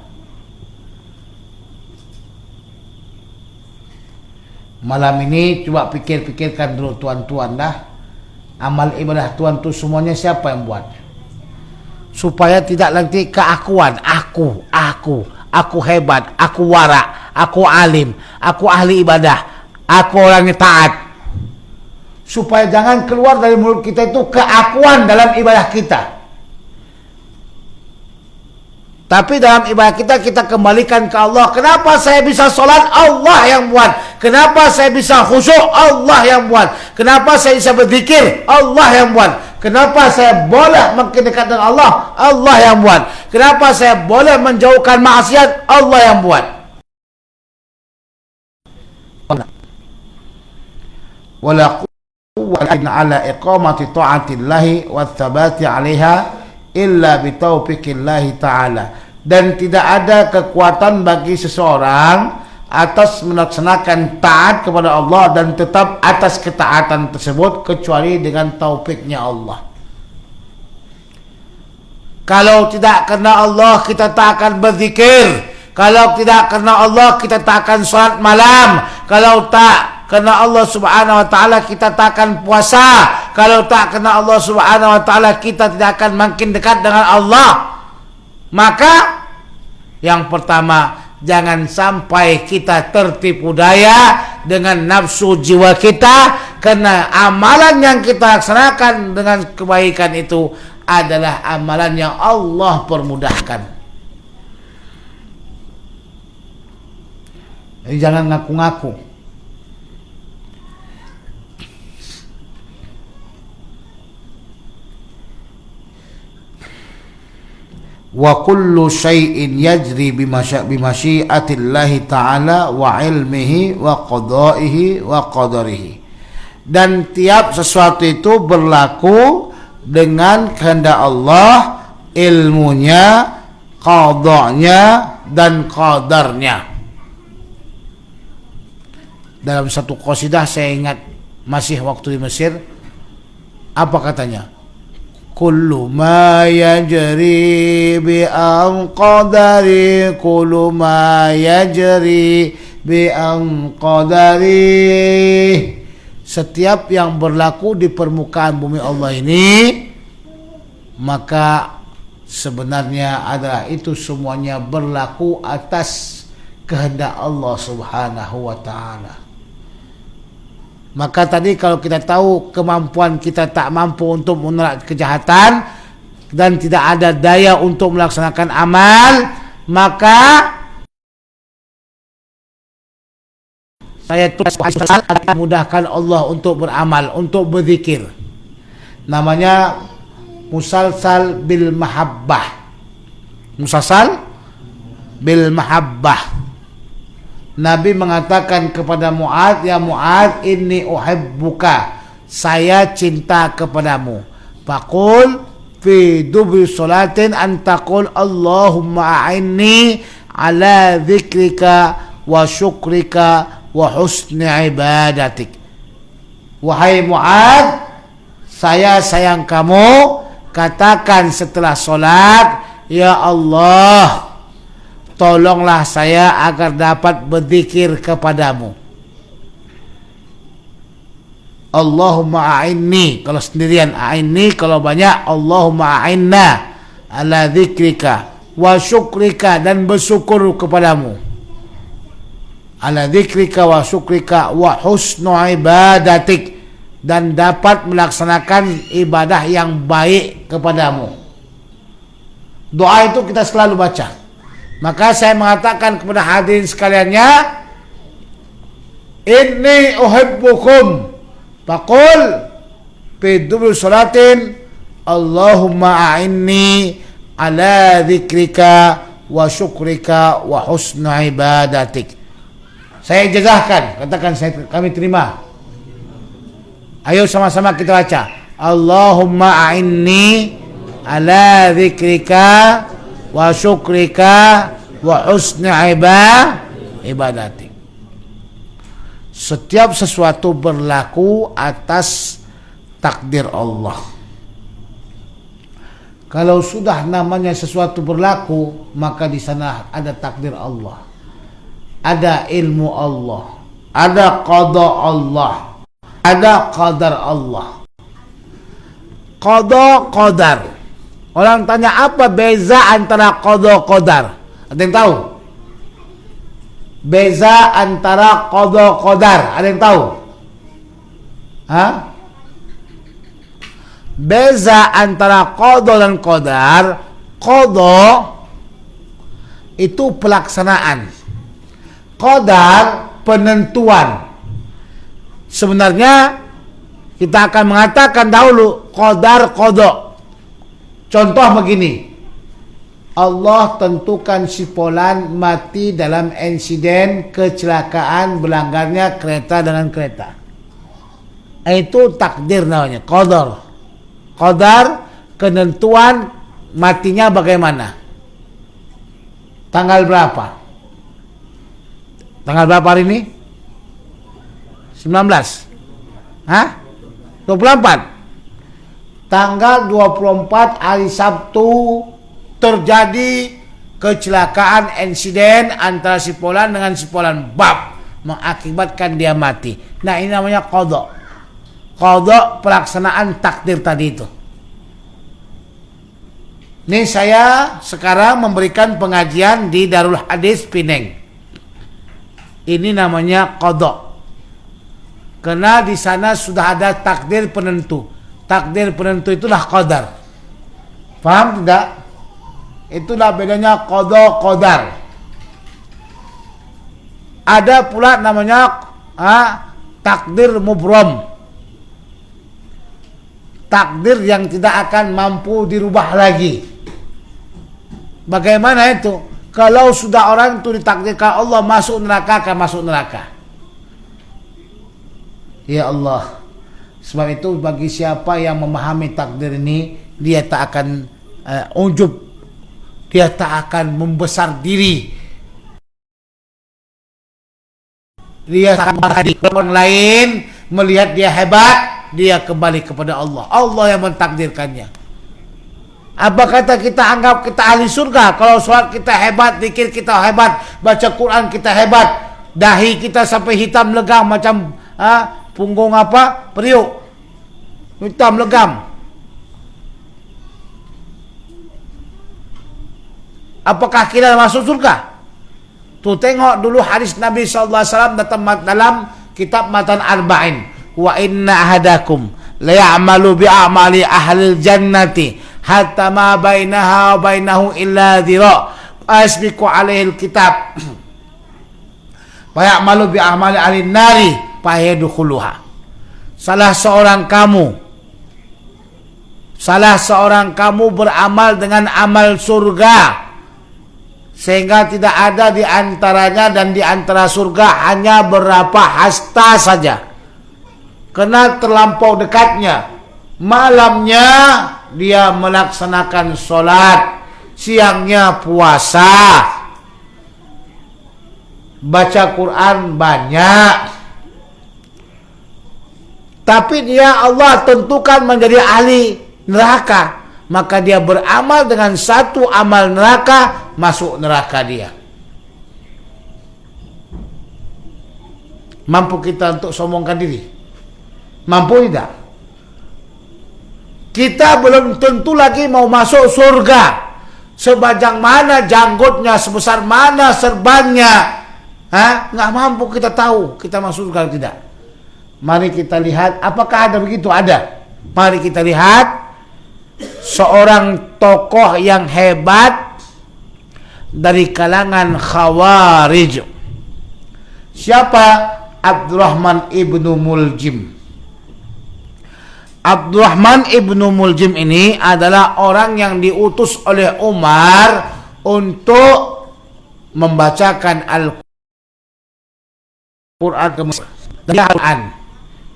Speaker 1: Malam ini coba pikir-pikirkan dulu tuan-tuan dah. Amal ibadah tuan tu semuanya siapa yang buat? Supaya tidak nanti keakuan, aku hebat, aku wara, aku alim, aku ahli ibadah, aku orang yang taat. Supaya jangan keluar dari mulut kita itu keakuan dalam ibadah kita. Tapi dalam ibadah kita kembalikan ke Allah. Kenapa saya bisa sholat? Allah yang buat. Kenapa saya bisa khusyuk? Allah yang buat. Kenapa saya bisa berzikir? Allah yang buat. Kenapa saya boleh makin dekat dengan Allah? Allah yang buat. Kenapa saya boleh menjauhkan maksiat? Allah yang buat. Wala quwwata ala iqamati ta'atillahi wa tsabati 'alaiha illa bitaufiqillahi ta'ala. Dan tidak ada kekuatan bagi seseorang atas melaksanakan taat kepada Allah dan tetap atas ketaatan tersebut kecuali dengan taufiknya Allah. Kalau tidak karena Allah kita tak akan berzikir. Kalau tidak karena Allah kita tak akan salat malam. Kalau tak karena Allah Subhanahu wa taala kita tak akan puasa. Kalau tak karena Allah Subhanahu wa taala kita tidak akan makin dekat dengan Allah. Maka yang pertama, jangan sampai kita tertipu daya dengan nafsu jiwa kita, karena amalan yang kita laksanakan dengan kebaikan itu adalah amalan yang Allah permudahkan. Jadi jangan ngaku-ngaku. Wa kullu syai'in yajri bimasyiatillahi ta'ala wa ilmihi wa qada'ihi wa qadarihi. Dan tiap sesuatu itu berlaku dengan kehendak Allah, ilmunya, qada'nya dan qadarnya. Dalam satu qasidah saya ingat masih waktu di Mesir, apa katanya? Kullu ma yajri bi an qadari, kullu ma yajri bi an qadari. Setiap yang berlaku di permukaan bumi Allah ini, maka sebenarnya adalah itu semuanya berlaku atas kehendak Allah Subhanahu wa taala. Maka tadi kalau kita tahu kemampuan kita tak mampu untuk menolak kejahatan dan tidak ada daya untuk melaksanakan amal, maka saya tulis akan mudahkan Allah untuk beramal, untuk berzikir. Namanya musalsal bil mahabbah. Musalsal bil mahabbah. Nabi mengatakan kepada Mu'adz, ya Mu'adz, inni uhibbuka, saya cinta kepadamu. Faqul fi dubri salatin an taqul Allahumma a'inni ala dzikrika wa syukrika wa husni ibadatik. Wahai Mu'adz, saya sayang kamu, katakan setelah solat, ya Allah, tolonglah saya agar dapat berzikir kepadamu. Allahumma a'inni, kalau sendirian a'inni, kalau banyak Allahumma a'inna ala dzikrika wa syukrika, dan bersyukur kepadamu. Ala dzikrika wa syukrika wa husnu ibadatik, dan dapat melaksanakan ibadah yang baik kepadamu. Doa itu kita selalu baca. Maka saya mengatakan kepada hadirin sekaliannya, inni uhibbukum, faqul fi duburi salatin Allahumma a'inni ala dzikrika wa syukrika wa husnu ibadatik. Saya ijazahkan, katakan kami terima. Ayo sama-sama kita baca. Allahumma a'inni ala dzikrika wa syukrika wa husni ibadatik. Setiap sesuatu berlaku atas takdir Allah. Kalau sudah namanya sesuatu berlaku, maka di sana ada takdir Allah, ada ilmu Allah, ada qada Allah, ada qadar Allah. Qada qadar. Orang tanya apa beza antara qada qadar? Ada yang tahu? Beza antara qada qadar, ada yang tahu? Hah? Beza antara qada dan qadar. Qada itu pelaksanaan, qadar penentuan. Sebenarnya kita akan mengatakan dahulu qadar qada. Contoh begini, Allah tentukan si fulan mati dalam insiden kecelakaan berlanggarnya kereta dengan kereta. Itu takdir namanya, qadar. Qadar, penentuan matinya bagaimana, tanggal berapa, tanggal berapa hari ini? 19. Hah? 24. Tanggal 24 hari Sabtu terjadi kecelakaan insiden antara si fulan dengan si fulan, bab, mengakibatkan dia mati. Nah, ini namanya qada. Qada pelaksanaan takdir tadi itu. Ini saya sekarang memberikan pengajian di Darul Hadis Pineng. Ini namanya qada. Karena di sana sudah ada takdir penentu. Takdir penentu itulah qadar. Paham tidak? Itulah bedanya qada qadar. Ada pula namanya takdir mubram. Takdir yang tidak akan mampu dirubah lagi. Bagaimana itu? Kalau sudah orang itu ditakdirkan Allah masuk neraka, akan masuk neraka. Ya Allah. Sebab itu bagi siapa yang memahami takdir ini, dia tak akan ujub, dia tak akan membesar diri, dia akan orang lain melihat dia hebat, dia kembali kepada Allah. Allah yang mentakdirkannya. Apa kata kita anggap kita ahli surga? Kalau sholat kita hebat, zikir kita hebat, baca Quran kita hebat, dahi kita sampai hitam legam macam punggung periuk hitam legam. Apakah kita masuk surga? Tuh tengok dulu hadis Nabi SAW dalam kitab Matan Arba'in. Wa inna ahadakum la ya'malu bi a'mali ahlil jannati hatta ma bainaha wa bainahu illa dhira' asbiqu alaihi alkitab wa ya'malu bi a'mali ahlin nari fa yadkhuluha. Salah seorang kamu beramal dengan amal surga sehingga tidak ada di antaranya dan di antara surga hanya berapa hasta saja. Karena terlampau dekatnya. Malamnya dia melaksanakan sholat, siangnya puasa, baca Quran banyak, tapi dia Allah tentukan menjadi ahli neraka, maka dia beramal dengan satu amal neraka, masuk neraka dia. Mampu kita untuk sombongkan diri? Mampu tidak? Kita belum tentu lagi mau masuk surga. Sebanyak mana janggutnya, sebesar mana serbannya, nggak mampu kita tahu kita masuk surga atau tidak. Mari kita lihat, apakah ada begitu? Ada. Mari kita lihat seorang tokoh yang hebat dari kalangan Khawarij. Siapa? Abdurrahman ibnu Muljim. Abdurrahman ibnu Muljim ini adalah orang yang diutus oleh Umar untuk membacakan Al-Quran.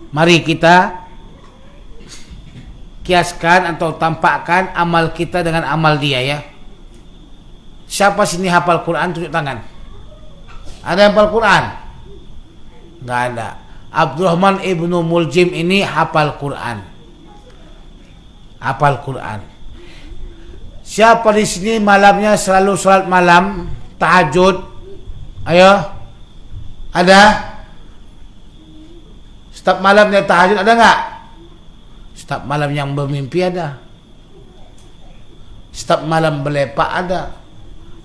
Speaker 1: Mari kita kiaskan atau tampakkan amal kita dengan amal dia ya. Siapa sini hafal Quran? Tunjuk tangan. Ada yang hafal Quran? Nggak ada. Abdurrahman ibnu Muljim ini hafal Quran. Hafal Quran. Siapa di sini malamnya selalu salat malam, tahajud? Ayo. Ada? Setiap malam dia tahajud, ada nggak? Setiap malam yang bermimpi ada. Setiap malam berlepak ada.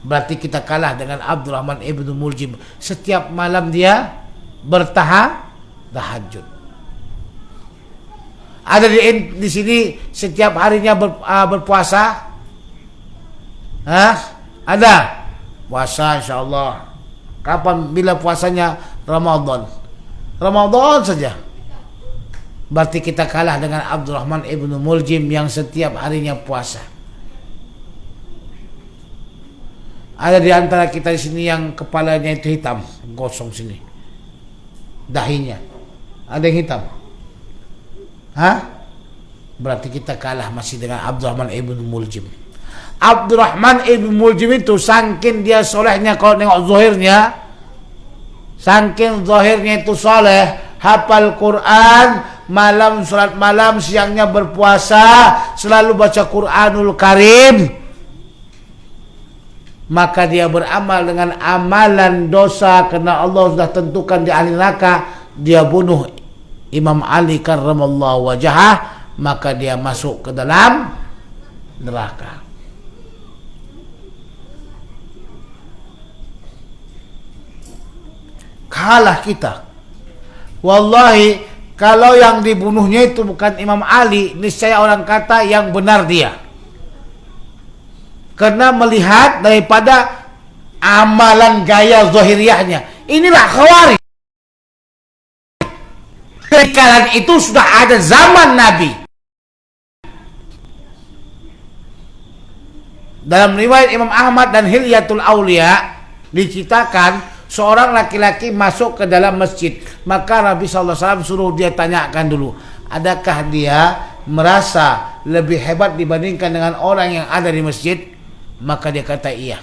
Speaker 1: Berarti kita kalah dengan Abdurrahman ibnu Muljim. Setiap malam dia tahajud. Ada di sini setiap harinya berpuasa? Ada? Puasa insyaallah. Kapan? Bila puasanya? Ramadan. Ramadan saja. Berarti kita kalah dengan Abdurrahman ibnu Muljim yang setiap harinya puasa. Ada di antara kita di sini yang kepalanya itu hitam, gosong sini. Dahinya ada yang hitam. Berarti kita kalah masih dengan Abdurrahman ibnu Muljim. Abdurrahman ibnu Muljim itu saking dia solehnya, kalau tengok zahirnya, saking zahirnya itu soleh, hafal Quran, malam salat malam, siangnya berpuasa, selalu baca Quranul Karim, maka dia beramal dengan amalan dosa karena Allah sudah tentukan di ahli neraka. Dia bunuh Imam Ali karramallahu wajhah, maka dia masuk ke dalam neraka. Kalah kita. Wallahi, kalau yang dibunuhnya itu bukan Imam Ali, niscaya orang kata yang benar dia. Karena melihat daripada amalan gaya zahiriyahnya. Inilah Khawarij. Kekalahan itu sudah ada zaman Nabi. Dalam riwayat Imam Ahmad dan Hilyatul Aulia diceritakan seorang laki-laki masuk ke dalam masjid. Maka Nabi SAW suruh dia tanyakan dulu, adakah dia merasa lebih hebat dibandingkan dengan orang yang ada di masjid? Maka dia kata iya.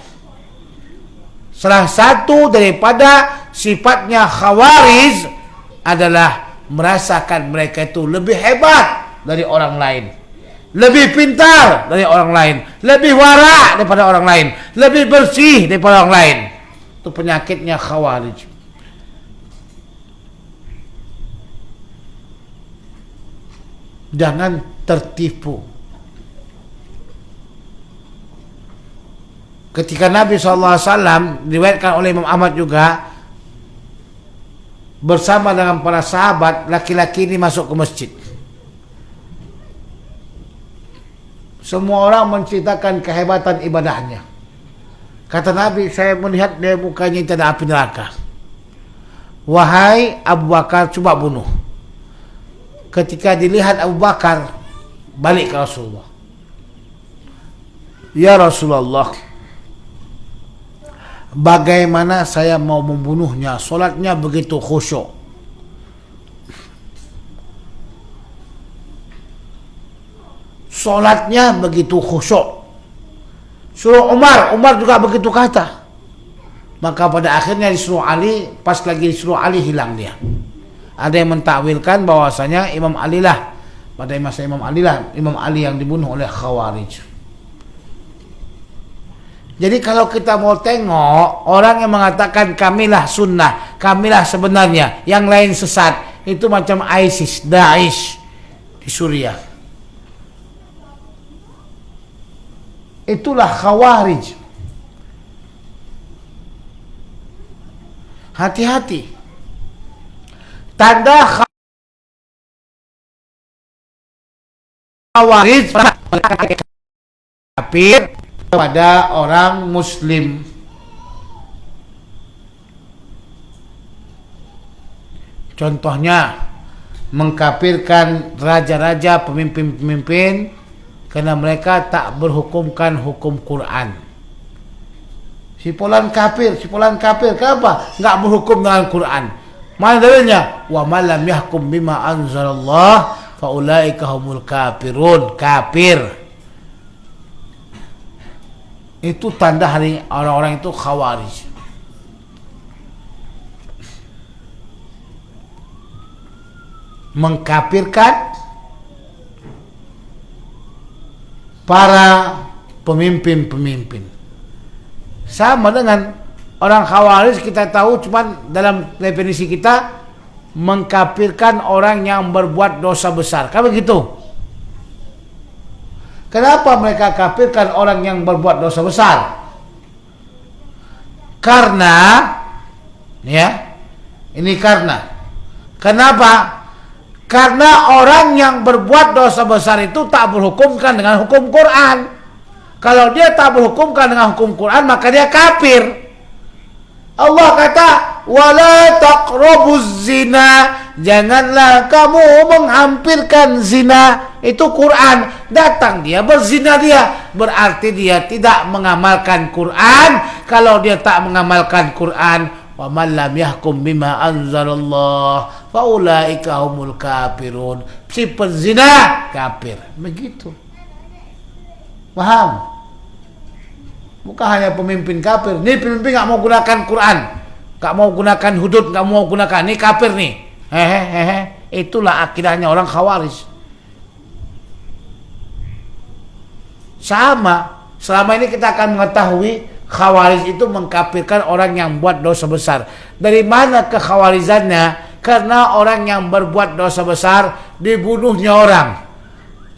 Speaker 1: Salah satu daripada sifatnya Khawarij adalah merasakan mereka itu lebih hebat dari orang lain, lebih pintar dari orang lain, lebih wara daripada orang lain, lebih bersih daripada orang lain. Itu penyakitnya Khawarij. Jangan tertipu. Ketika Nabi SAW, diriwayatkan oleh Imam Ahmad juga, bersama dengan para sahabat, laki-laki ini masuk ke masjid. Semua orang menceritakan kehebatan ibadahnya. Kata Nabi, saya melihat dia mukanya tidak ada api neraka. Wahai Abu Bakar, coba bunuh. Ketika dilihat Abu Bakar, balik ke Rasulullah. Ya Rasulullah, bagaimana saya mau membunuhnya? Solatnya begitu khusyuk. Solatnya begitu khusyuk. Suruh Umar juga begitu kata. Maka pada akhirnya disuruh Ali, pas lagi disuruh Ali hilang dia. Ada yang mentakwilkan bahwasanya Imam Ali lah, pada masa Imam Ali yang dibunuh oleh Khawarij. Jadi kalau kita mau tengok orang yang mengatakan kamilah sunnah, kamilah sebenarnya, yang lain sesat, itu macam ISIS, Daesh di Suriah. Itulah Khawarij. Hati-hati. Tanda Khawarij kafir kepada orang Muslim. Contohnya mengkafirkan raja-raja, pemimpin-pemimpin karena mereka tak berhukumkan hukum Quran. Si fulan kafir, kenapa? Enggak berhukum dengan Quran. Mana dalilnya? Wa man lam yahkum bima anzalallah fa ulaika humul kafirun. Kafir. Itu tanda hari orang-orang itu Khawarij. Mengkafirkan para pemimpin-pemimpin. Sama dengan orang Khawarij, kita tahu cuman dalam definisi kita mengkafirkan orang yang berbuat dosa besar. Kan begitu? Kenapa mereka kafirkan orang yang berbuat dosa besar? Karena kenapa? Karena orang yang berbuat dosa besar itu tak berhukumkan dengan hukum Quran. Kalau dia tak berhukumkan dengan hukum Quran, maka dia kafir. Allah kata, wala taqrabuz zina, janganlah kamu menghampirkan zina. Itu Quran. Datang dia berzina, dia berarti dia tidak mengamalkan Quran. Kalau dia tak mengamalkan Quran, wa man lam yahkum bima anzalallah fa ulaika humul kafirun. Si penzina kafir. Begitu. Paham? Bukan hanya pemimpin kafir. Ini pemimpin enggak mau gunakan Quran, enggak mau gunakan hudud, enggak mau gunakan. Ini kafir nih. Itulah akidahnya orang Khawarij. Sama, selama ini kita akan mengetahui Khawarij itu mengkafirkan orang yang buat dosa besar. Dari mana kekhawarizannya? Karena orang yang berbuat dosa besar dibunuhnya orang.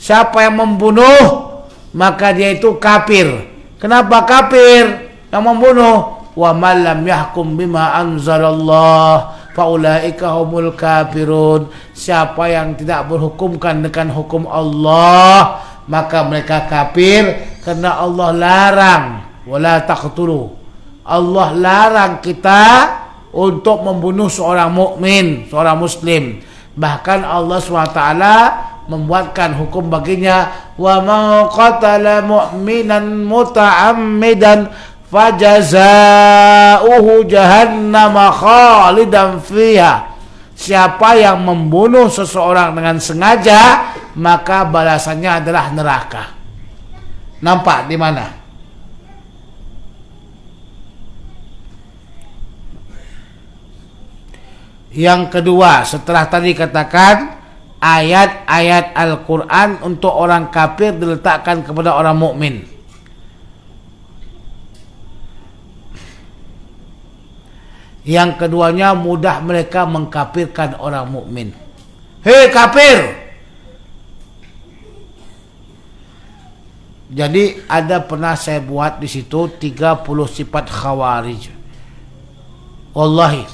Speaker 1: Siapa yang membunuh, maka dia itu kafir. Kenapa kafir? Yang membunuh, wa man lam yahkum bima anzalallah fa ulaika humul kafirun. Siapa yang tidak berhukumkan dengan hukum Allah, maka mereka kafir. Karena Allah larang, wala taqtulu. Allah larang kita untuk membunuh seorang mukmin, seorang muslim. Bahkan Allah SWT membuatkan hukum baginya, wa man qatala mu'minan muta'ammidan fajazauhu jahannam khalidan fiha. Siapa yang membunuh seseorang dengan sengaja, maka balasannya adalah neraka. Nampak di mana? Yang kedua, setelah tadi katakan ayat-ayat Al-Quran untuk orang kafir diletakkan kepada orang mukmin. Yang keduanya, mudah mereka mengkafirkan orang mukmin. Hei kafir! Jadi ada pernah saya buat di situ 30 sifat Khawarij. Wallahi,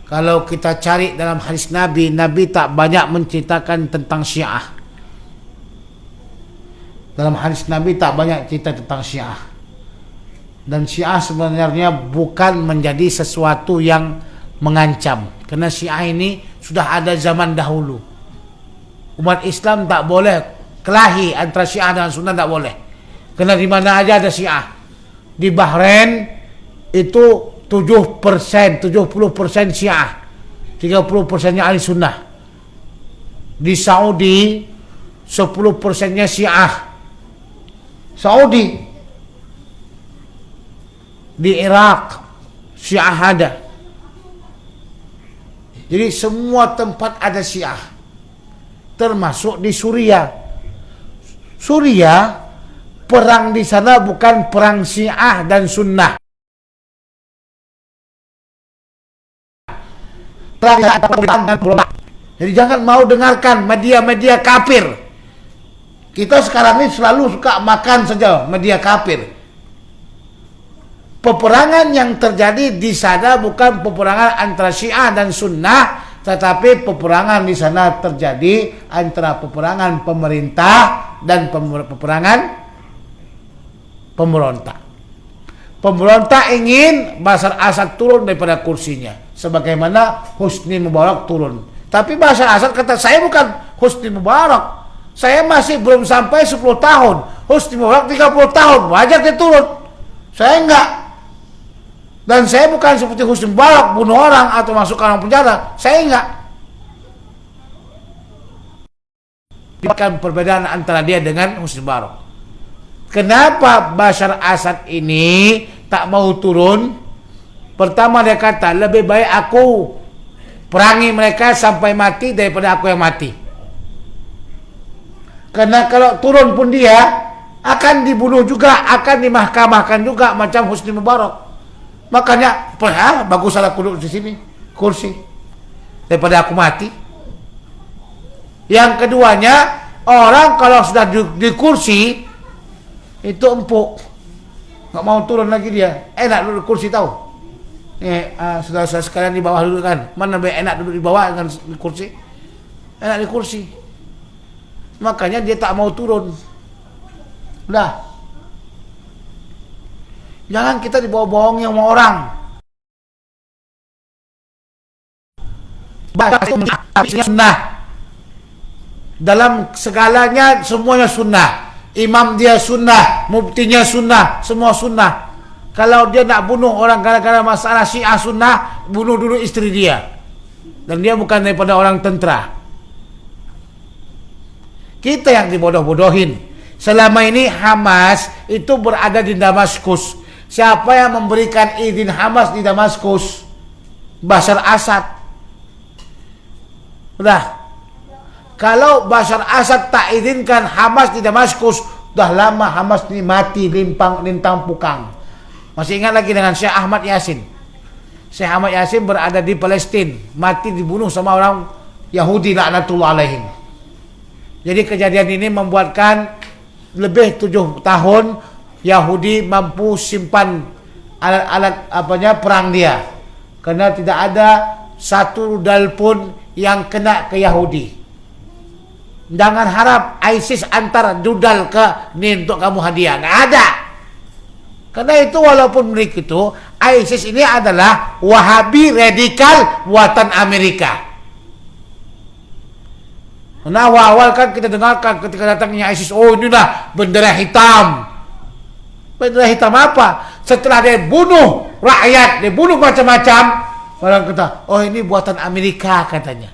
Speaker 1: kalau kita cari dalam hadis Nabi, Nabi tak banyak menceritakan tentang Syiah. Dalam hadis Nabi tak banyak cerita tentang Syiah. Dan Syiah sebenarnya bukan menjadi sesuatu yang mengancam. Karena Syiah ini sudah ada zaman dahulu. Umat Islam tak boleh kelahi antara Syiah dan Sunnah, tak boleh. Karena di mana aja ada Syiah. Di Bahrain itu 70% Syiah, 30%-nya ahli sunnah. Di Saudi 10%-nya Syiah. Saudi, di Irak Syiah ada. Jadi semua tempat ada Syiah, termasuk di Suriah. Suriah, perang di sana bukan perang Syiah dan Sunnah. Jadi jangan mau dengarkan media-media kafir. Kita sekarang ini selalu suka makan saja media kafir. Peperangan yang terjadi di sana bukan peperangan antara Syiah dan Sunnah, tetapi peperangan di sana terjadi antara peperangan pemerintah dan peperangan pemberontak. Pemberontak ingin Bashar Assad turun daripada kursinya, sebagaimana Husni Mubarak turun. Tapi Bashar Assad kata, saya bukan Husni Mubarak, saya masih belum sampai 10 tahun. Husni Mubarak 30 tahun, wajar dia turun. Saya enggak. Dan saya bukan seperti Husni Mubarak, bunuh orang atau masuk ke dalam penjara. Saya enggak. Bukan perbedaan antara dia dengan Husni Mubarak. Kenapa Bashar Assad ini tak mau turun? Pertama dia kata, lebih baik aku perangi mereka sampai mati daripada aku yang mati. Karena kalau turun pun dia akan dibunuh juga, akan dimahkamahkan juga macam Husni Mubarak. Makanya bagus aku duduk di sini kursi daripada aku mati. Yang keduanya, orang kalau sudah di kursi itu empuk, nggak mau turun lagi dia. Enak duduk di kursi tahu. Saudara-saudara sekalian di bawah duduk kan, mana lebih enak duduk di bawah dengan di kursi? Enak di kursi. Makanya dia tak mau turun. Udah. Jangan kita dibawa-bohongi sama orang. Sunnah. Dalam segalanya semuanya sunnah. Imam dia sunnah, muftinya sunnah, semua sunnah. Kalau dia nak bunuh orang gara-gara masalah Syiah sunnah, bunuh dulu istri dia. Dan dia bukan daripada orang tentera. Kita yang dibodoh-bodohin. Selama ini Hamas itu berada di Damaskus. Siapa yang memberikan izin Hamas di Damaskus? Bashar Assad. Udah. Kalau Bashar Assad tak izinkan Hamas di Damaskus, udah lama Hamas ini mati lintang pukang. Masih ingat lagi dengan Syekh Ahmad Yasin? Syekh Ahmad Yasin berada di Palestina, mati dibunuh sama orang Yahudi laknatullah alaihim. Jadi kejadian ini membuatkan lebih 7 tahun Yahudi mampu simpan alat-alat perang dia, karena tidak ada satu rudal pun yang kena ke Yahudi. Jangan harap ISIS antar rudal ke ini untuk kamu hadiah, nggak ada. Karena itu walaupun mereka itu ISIS ini adalah Wahabi radikal buatan Amerika. Nah, awal kan kita dengarkan ketika datangnya ISIS, oh inilah bendera hitam. Bendera hitam apa? Setelah dia bunuh rakyat, dia bunuh macam-macam, orang kata, oh ini buatan Amerika katanya.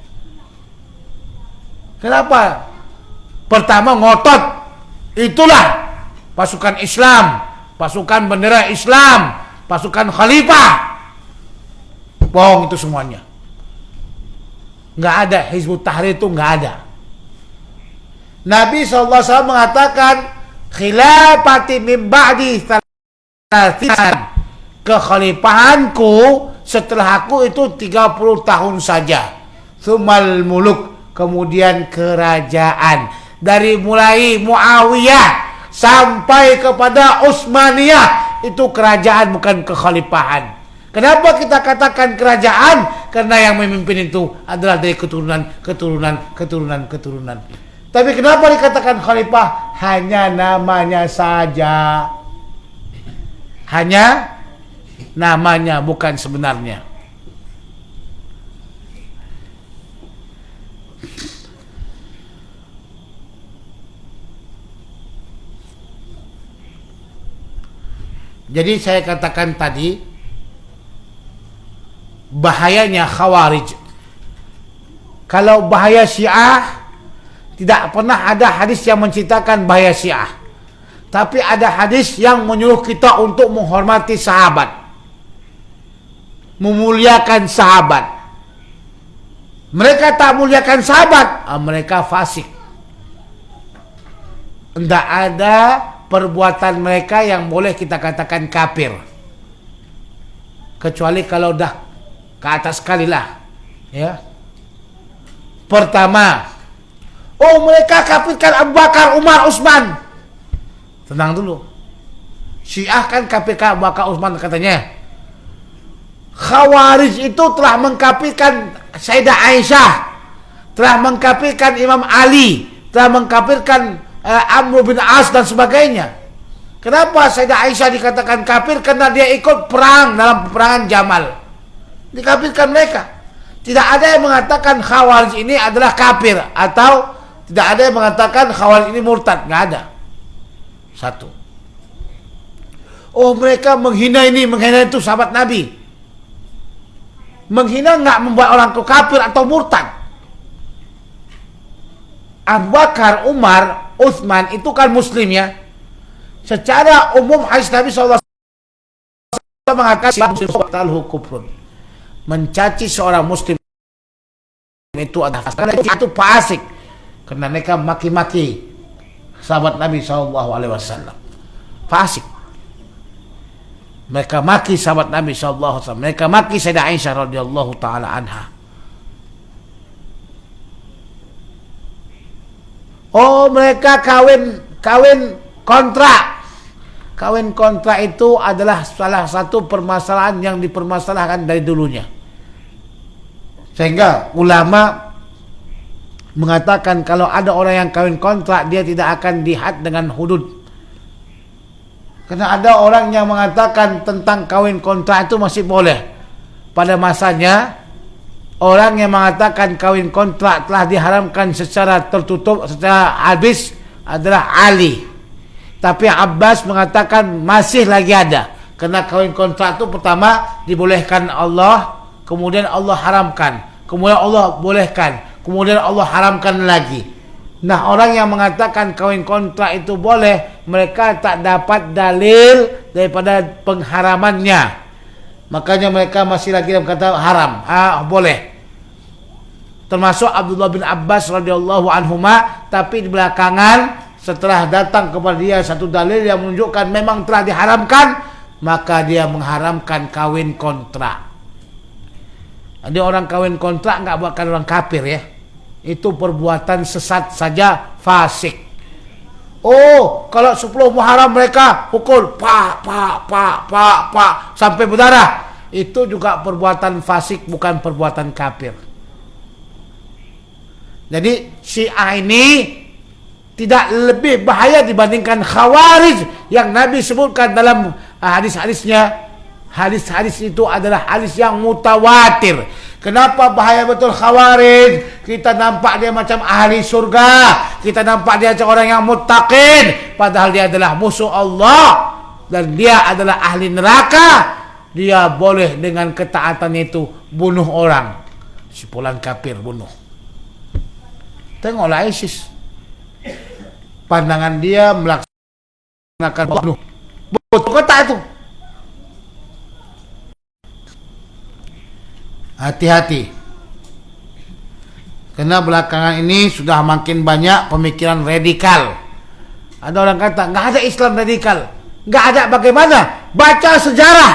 Speaker 1: Kenapa? Pertama ngotot, itulah pasukan Islam, pasukan bendera Islam, pasukan khalifah. Bohong itu semuanya. Nggak ada, Hizbut Tahrir itu nggak ada. Nabi SAW mengatakan, khilafati min ba'di thalathisan, kekhalifahanku setelah aku itu 30 tahun saja. Tsumal muluk, kemudian kerajaan. Dari mulai Muawiyah sampai kepada Utsmaniyah, itu kerajaan bukan kekhalifahan. Kenapa kita katakan kerajaan? Karena yang memimpin itu adalah dari keturunan. Tapi kenapa dikatakan khalifah? Hanya namanya saja. Hanya namanya, bukan sebenarnya. Jadi saya katakan tadi, bahayanya Khawarij. Kalau bahaya Syiah, Tidak pernah ada hadis yang menceritakan bahaya Syiah. Tapi ada hadis yang menyuruh kita untuk menghormati sahabat, memuliakan sahabat. Mereka tak muliakan sahabat, mereka fasik. Tidak ada perbuatan mereka yang boleh kita katakan kafir, kecuali kalau dah ke atas sekali lah, ya. Pertama, mereka kafirkan Abu Bakar, Umar, Utsman. Tenang dulu. Syiah kan kafirkan Abu Bakar, Utsman katanya. Khawarij itu telah mengkafirkan Sayyidah Aisyah, telah mengkafirkan Imam Ali, telah mengkafirkan Amr bin As dan sebagainya. Kenapa Sayyidah Aisyah dikatakan kafir? Karena dia ikut perang dalam peperangan Jamal. Dikafirkan mereka. Tidak ada yang mengatakan Khawarij ini adalah kafir, atau tidak ada yang mengatakan Khawarij ini murtad. Nggak ada. Satu. Mereka menghina ini, menghina itu sahabat Nabi. Menghina nggak membuat orang itu kafir atau murtad. Abu Bakar, Umar, Utsman itu kan muslim, ya. Secara umum hadis Nabi SAW mengatakan mencaci seorang muslim itu adalah karena itu fasik, karena mereka maki-maki sahabat Nabi SAW. Fasik. Mereka maki sahabat Nabi SAW. Mereka maki Sayyidah Aisyah radhiyallahu taala anha. Mereka kawin kontrak. Kawin kontrak itu adalah salah satu permasalahan yang dipermasalahkan dari dulunya. Sehingga ulama mengatakan kalau ada orang yang kawin kontrak, dia tidak akan dihad dengan hudud. Karena ada orang yang mengatakan tentang kawin kontrak itu masih boleh. Pada masanya, orang yang mengatakan kawin kontrak telah diharamkan secara tertutup, secara habis adalah Ali. Tapi Abbas mengatakan masih lagi ada. Karena kawin kontrak itu pertama dibolehkan Allah, kemudian Allah haramkan, kemudian Allah bolehkan, kemudian Allah haramkan lagi. Nah, orang yang mengatakan kawin kontrak itu boleh, mereka tak dapat dalil daripada pengharamannya. Makanya mereka masih lagi kata haram, boleh. Termasuk Abdullah bin Abbas radhiyallahu anhuma, tapi di belakangan setelah datang kepada dia satu dalil yang menunjukkan memang telah diharamkan, maka dia mengharamkan kawin kontrak. Jadi orang kawin kontrak nggak bukan orang kafir, ya. Itu perbuatan sesat saja, fasik. Kalau 10 Muharram mereka pukul pak sampai berdarah, itu juga perbuatan fasik, bukan perbuatan kafir. Jadi Syiah ini tidak lebih bahaya dibandingkan Khawarij yang Nabi sebutkan dalam hadis-hadisnya. Hadis-hadis itu adalah hadis yang mutawatir. Kenapa bahaya betul Khawarij? Kita nampak dia macam ahli surga, kita nampak dia macam orang yang muttaqin, padahal dia adalah musuh Allah dan dia adalah ahli neraka. Dia boleh dengan ketaatan itu bunuh orang. Si pulang kafir bunuh. Tengoklah ISIS. Pandangan dia melaksanakan bunuh. Betul kata itu. Hati-hati. Karena belakangan ini sudah makin banyak pemikiran radikal. Ada orang kata nggak ada Islam radikal. Nggak ada, bagaimana? Baca sejarah.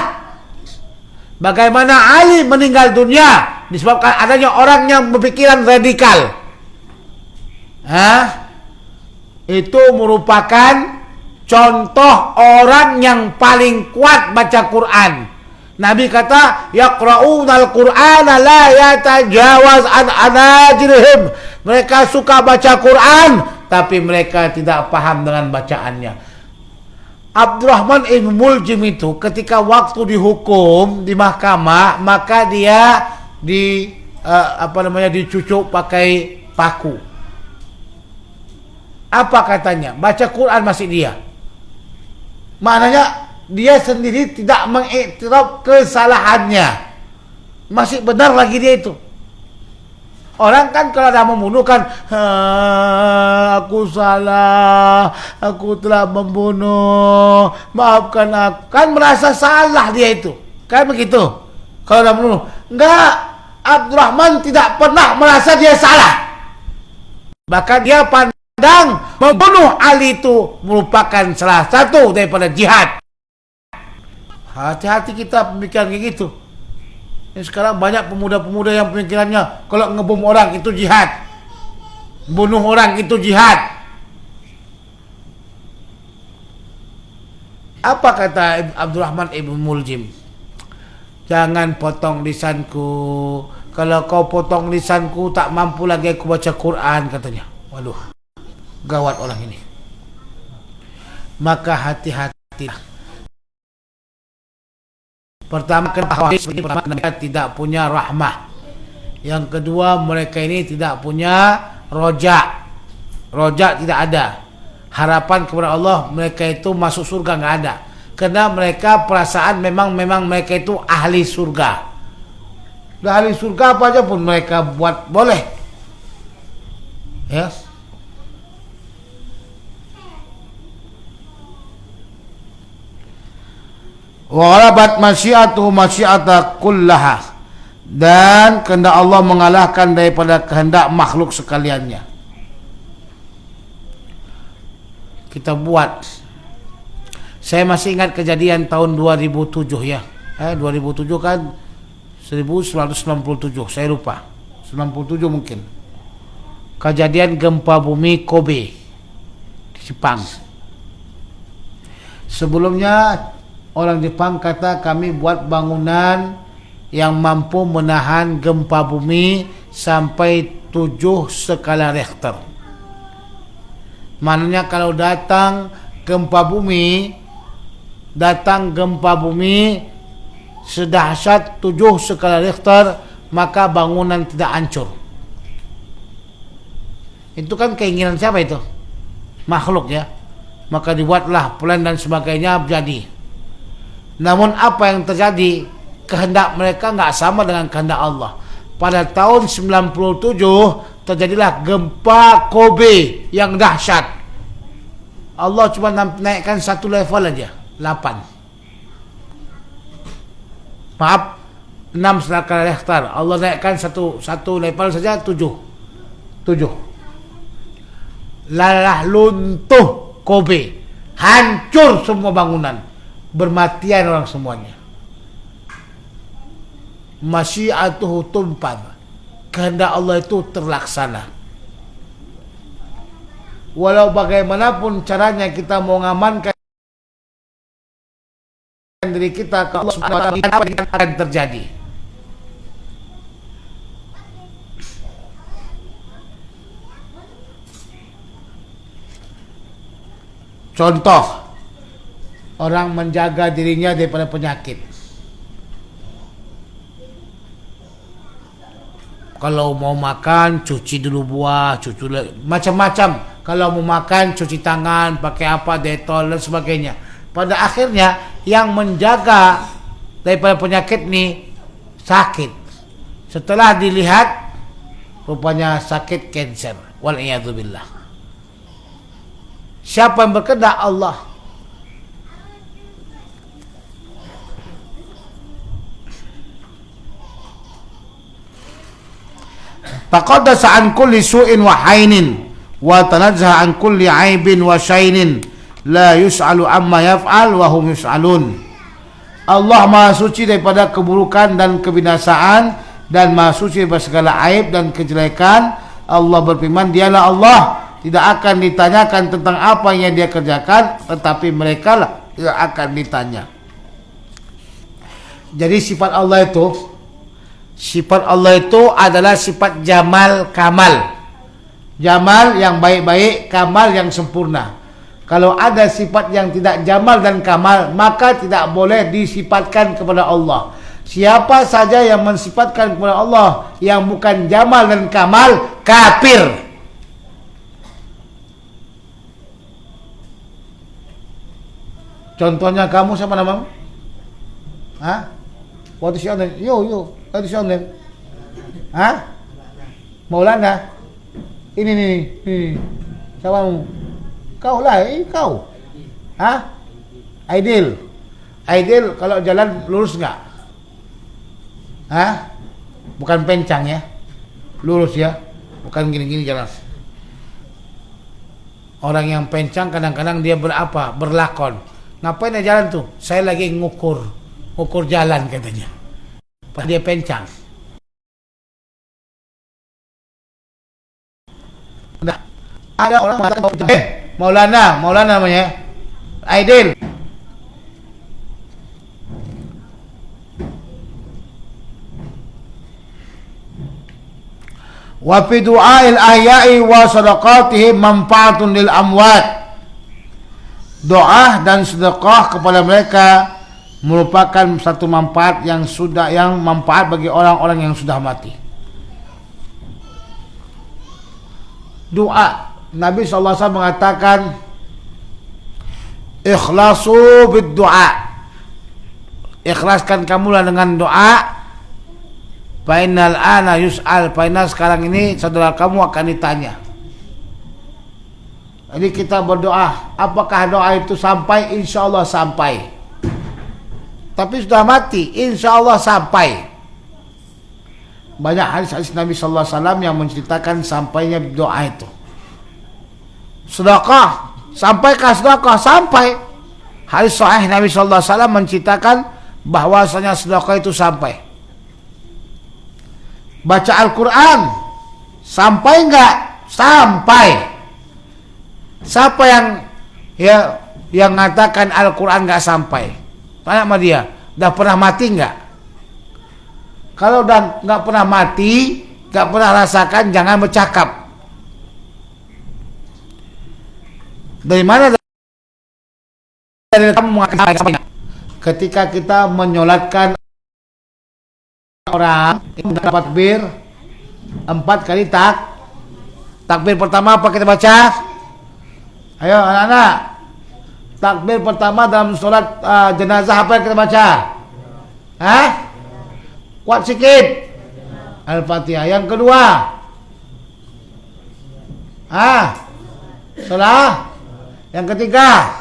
Speaker 1: Bagaimana Ali meninggal dunia disebabkan adanya orang yang berpikiran radikal. Itu merupakan contoh orang yang paling kuat baca Quran. Nabi kata, yaqra'unal Qur'ana la yatajawaz an anajirihim. Mereka suka baca Quran, tapi mereka tidak paham dengan bacaannya. Abdurrahman ibn Muljim itu ketika waktu dihukum di mahkamah, maka dia dicucuk pakai paku. Apa katanya? Baca Quran masih dia. Maknanya dia sendiri tidak mengiktiraf kesalahannya. Masih benar lagi dia itu. Orang kan kalau dah membunuh kan, aku salah, aku telah membunuh, maafkan aku. Kan merasa salah dia itu. Kan begitu. Kalau dah membunuh. Enggak, Abdurrahman tidak pernah merasa dia salah. Bahkan dia pandang membunuh Ali itu merupakan salah satu daripada jihad. Hati-hati kita pemikiran kayak gitu. Sekarang banyak pemuda-pemuda yang pemikirannya kalau ngebom orang itu jihad, bunuh orang itu jihad. Apa kata Abdurrahman ibn Muljim? Jangan potong lisanku. Kalau kau potong lisanku, tak mampu lagi aku baca Quran, katanya. Waduh, gawat orang ini. Maka hati-hatilah. Pertama, mereka tidak punya rahmah. Yang kedua, mereka ini tidak punya rojak. Rojak tidak ada. Harapan kepada Allah mereka itu masuk surga nggak ada. Karena mereka perasaan memang mereka itu ahli surga. Udah ahli surga, apa aja pun mereka buat boleh. Yes. Wa ghalabat masyiatuhu masyiata kullaha, dan kehendak Allah mengalahkan daripada kehendak makhluk sekaliannya. Kita buat. Saya masih ingat kejadian tahun 2007 ya. 2007 kan 1997, saya lupa. 97 mungkin. Kejadian gempa bumi Kobe di Jepang. Sebelumnya orang Jepang kata kami buat bangunan yang mampu menahan gempa bumi sampai 7 skala Richter. Maknanya kalau datang gempa bumi sedahsyat 7 skala Richter, maka bangunan tidak hancur. Itu kan keinginan siapa itu? Makhluk ya. Maka dibuatlah plan dan sebagainya jadi. Namun apa yang terjadi? Kehendak mereka nggak sama dengan kehendak Allah. Pada tahun 97 terjadilah gempa Kobe yang dahsyat. Allah cuma naikkan satu level aja, 8. Maaf, 6 skala Richter. Allah naikkan satu level saja 7. Lalah luntuh Kobe. Hancur semua bangunan. Bermatian orang semuanya. Masyiatuhu tumpad. Kehendak Allah itu terlaksana. Walau bagaimanapun caranya kita mau mengamankan diri kita ke Allah Subhanahu wa taala, akan terjadi. Contoh, orang menjaga dirinya daripada penyakit. Kalau mau makan, cuci dulu buah, macam-macam. Kalau mau makan, cuci tangan, pakai apa, Dettol dan sebagainya. Pada akhirnya, yang menjaga daripada penyakit ini sakit. Setelah dilihat, rupanya sakit kanker. Wal'iyadzubillah. Siapa yang berkehendak? Allah. Taqaddasa an kulli su'in wa hainin wa tanazzaha an kulli aibin wa syainin la yus'alu amma yaf'al wa hum yus'alun. Allah Maha suci daripada keburukan dan kebinasaan dan Maha suci daripada segala aib dan kejelekan. Allah berfirman, dialah Allah, tidak akan ditanyakan tentang apa yang dia kerjakan, tetapi mereka lah yang akan ditanya. Jadi sifat Allah itu adalah sifat jamal kamal. Jamal yang baik-baik, kamal yang sempurna. Kalau ada sifat yang tidak jamal dan kamal, maka tidak boleh disifatkan kepada Allah. Siapa saja yang mensifatkan kepada Allah yang bukan jamal dan kamal, kafir. Contohnya kamu siapa namamu? What is your name? What is your name? Maulana, ini. Siapamu? Kau lah, kau. Hah? Aidil kalau jalan lurus nggak? Hah? Bukan pencang ya, lurus ya, bukan gini-gini jalan. Orang yang pencang kadang-kadang dia berlakon. Ngapain dia jalan tuh? Saya lagi ngukur jalan katanya. Pas dia pencang. Nah, ada orang mengatakan, Maulana namanya, Aidil. Wa fi du'ail ahya'i wa sadaqatihim manfaatun lil amwat. Doa dan sedekah kepada mereka merupakan satu manfaat yang manfaat bagi orang-orang yang sudah mati. Doa, Nabi SAW mengatakan, ikhlasu bid du'a. Ikhlaskan kamulah dengan doa. Fainal ana yus'al, fainal sekarang ini saudara kamu akan ditanya. Jadi kita berdoa, apakah doa itu sampai? Insya Allah sampai. Tapi sudah mati, insya Allah sampai. Banyak hadis-hadis Nabi Sallallahu Alaihi Wasallam yang menceritakan sampainya doa itu. Sedekah, sampaikah sedekah? Sampai. Hadis sahih Nabi Sallallahu Alaihi Wasallam menceritakan bahwasanya sedekah itu sampai. Baca Al-Quran sampai enggak? Sampai. Siapa yang mengatakan Al-Quran enggak sampai? Tanya sama dia, udah pernah mati enggak? Kalau udah enggak pernah mati, enggak pernah rasakan, jangan bercakap. Dari mana dari kamu mengatakan? Ketika kita menyolatkan orang itu mendapat takbir 4 kali takbir pertama apa kita baca? Ayo anak-anak, takbir pertama dalam sholat jenazah apa yang kita baca? Hah? Kuat sikit. Al-Fatihah. Yang kedua, salah. Yang ketiga,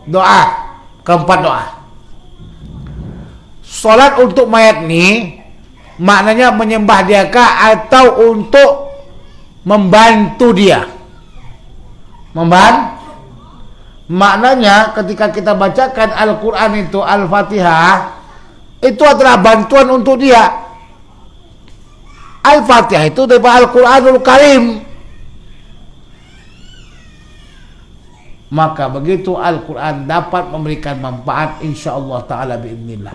Speaker 1: doa. Keempat, doa. Sholat untuk mayat ini maknanya menyembah dia kah atau untuk membantu dia? Maknanya ketika kita bacakan Al-Quran itu, Al-Fatihah, itu adalah bantuan untuk dia. Al-Fatihah itu daripada Al-Quranul Karim. Maka begitu Al-Quran dapat memberikan manfaat, insyaAllah ta'ala bi'idnillah.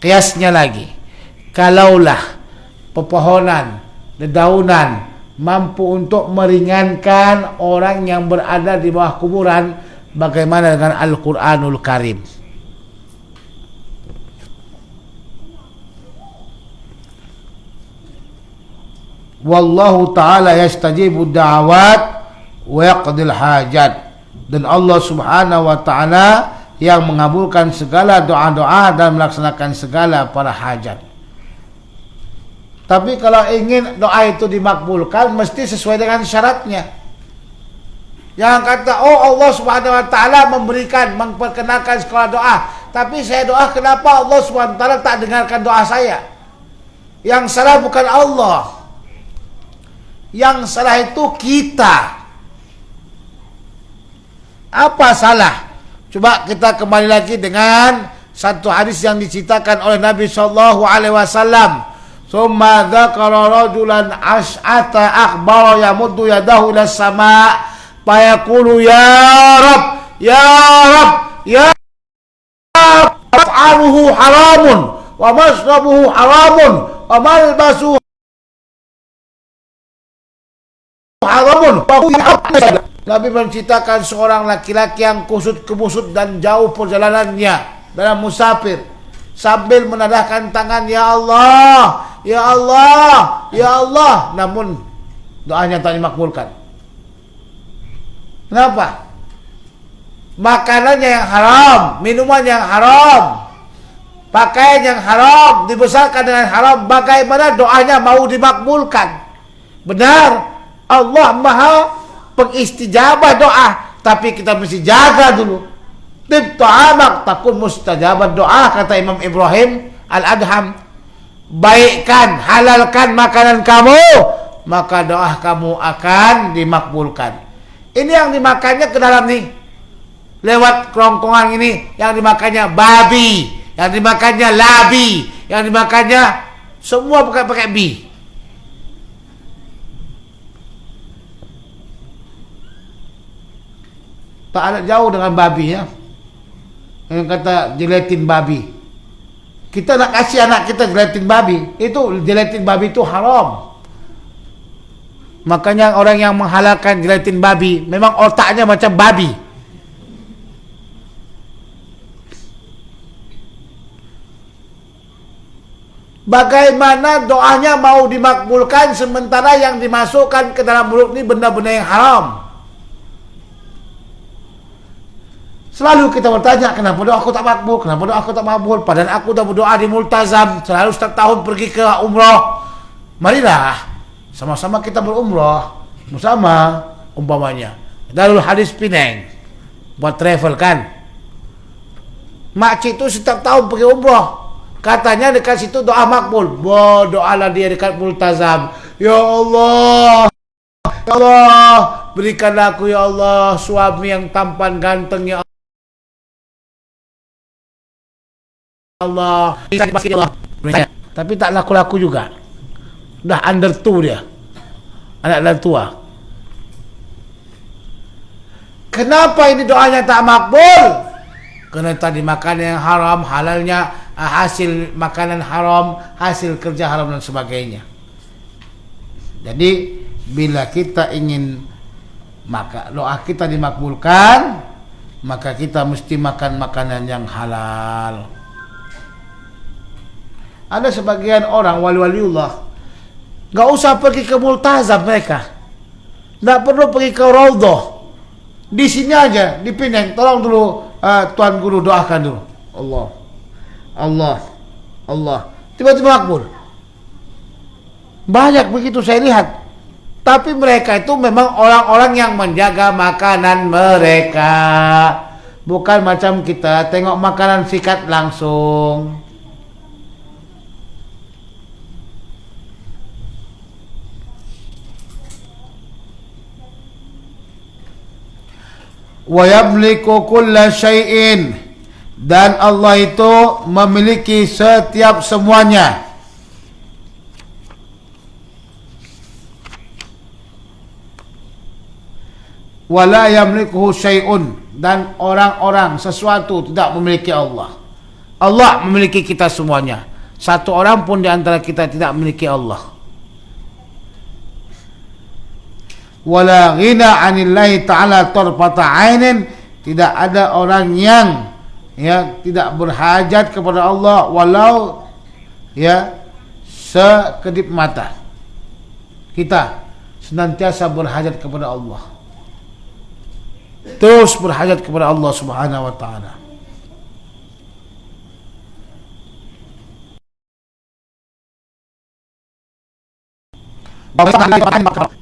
Speaker 1: Kiasnya lagi, kalaulah pepohonan, dedaunan mampu untuk meringankan orang yang berada di bawah kuburan, bagaimana dengan Al-Quranul Karim? Wallahu ta'ala yastajibu da'awat wa yaqdil hajat. Dan Allah subhanahu wa ta'ala yang mengabulkan segala doa-doa dan melaksanakan segala para hajat. Tapi kalau ingin doa itu dimakbulkan, mesti sesuai dengan syaratnya. Jangan kata, oh Allah subhanahu wa ta'ala memperkenalkan sekolah doa, tapi saya doa, kenapa Allah subhanahu wa ta'ala tak dengarkan doa saya? Yang salah bukan Allah, yang salah itu kita. Apa salah? Coba kita kembali lagi dengan satu hadis yang diceritakan oleh Nabi sallallahu alaihi wasallam. Summa dzakara rajulan as'ata akhbara yamuddu yadahu ila sama' fa yaqulu ya Rabb ya Rabb ya Rabb, af'aluhu haramun wa mashrabuhu haramun wa malbasuhu haramun. Nabi menceritakan seorang laki-laki yang kusut kebusut dan jauh perjalanannya dalam musafir, sambil menadahkan tangan, ya Allah, ya Allah, ya Allah, namun doanya tak dimakbulkan. Kenapa? Makanannya yang haram, minuman yang haram, pakaian yang haram, dibesarkan dengan haram, bagaimana doanya mau dimakbulkan? Benar, Allah Maha pengistijabah doa, tapi kita mesti jaga dulu. Tib ta'amak takun mustajabat doa, kata Imam Ibrahim Al-Adham. Baikkan, halalkan makanan kamu, maka doa kamu akan dimakbulkan. Ini yang dimakannya ke dalam nih, lewat kerongkongan ini, yang dimakannya babi, yang dimakannya labi, yang dimakannya semua pakai bi. Tak ada jauh dengan babi ya. Yang kata jeletin babi. Kita nak kasih anak kita jeletin babi, itu jeletin babi itu haram. Makanya orang yang menghalalkan jeletin babi memang otaknya macam babi. Bagaimana doanya mau dimakbulkan sementara yang dimasukkan ke dalam mulut ini benda-benda yang haram? Selalu kita bertanya, kenapa doa aku tak makbul? Kenapa doa aku tak makbul? Padahal aku dah berdoa di multazam, selalu setiap tahun pergi ke umrah. Marilah sama-sama kita berumrah bersama, umpamanya Darul Hadis Penang buat travel kan. Makcik itu setiap tahun pergi umrah, katanya dekat situ doa makbul. Doalah dia dekat multazam. Ya Allah, ya Allah, berikanlah aku ya Allah suami yang tampan ganteng ya Allah. Tapi tak laku-laku juga. Dah under 2 dia, anak dan tua. Kenapa ini doanya tak makbul? Kerana tadi makanan yang haram, halalnya hasil makanan haram, hasil kerja haram dan sebagainya. Jadi bila kita ingin maka doa kita dimakbulkan, maka kita mesti makan makanan yang halal. Ada sebagian orang wali-waliullah gak usah pergi ke multazam mereka, gak perlu pergi ke raudhah, di sini aja di Penang. Tolong dulu Tuan Guru doakan dulu. Allah, Allah, Allah, tiba-tiba makbul. Banyak begitu saya lihat. Tapi mereka itu memang orang-orang yang menjaga makanan mereka, bukan macam kita tengok makanan sikat langsung. Wa yamliku kulla syai'in, dan Allah itu memiliki setiap semuanya. Wala yamlikuhu syai'un, dan orang-orang sesuatu tidak memiliki Allah. Allah memiliki kita semuanya. Satu orang pun di antara kita tidak memiliki Allah. Wala ghina 'anillahi ta'ala tarfata 'ainin, tidak ada orang yang tidak berhajat kepada Allah walau sekedip mata. Kita senantiasa berhajat kepada Allah, terus berhajat kepada Allah Subhanahu wa taala.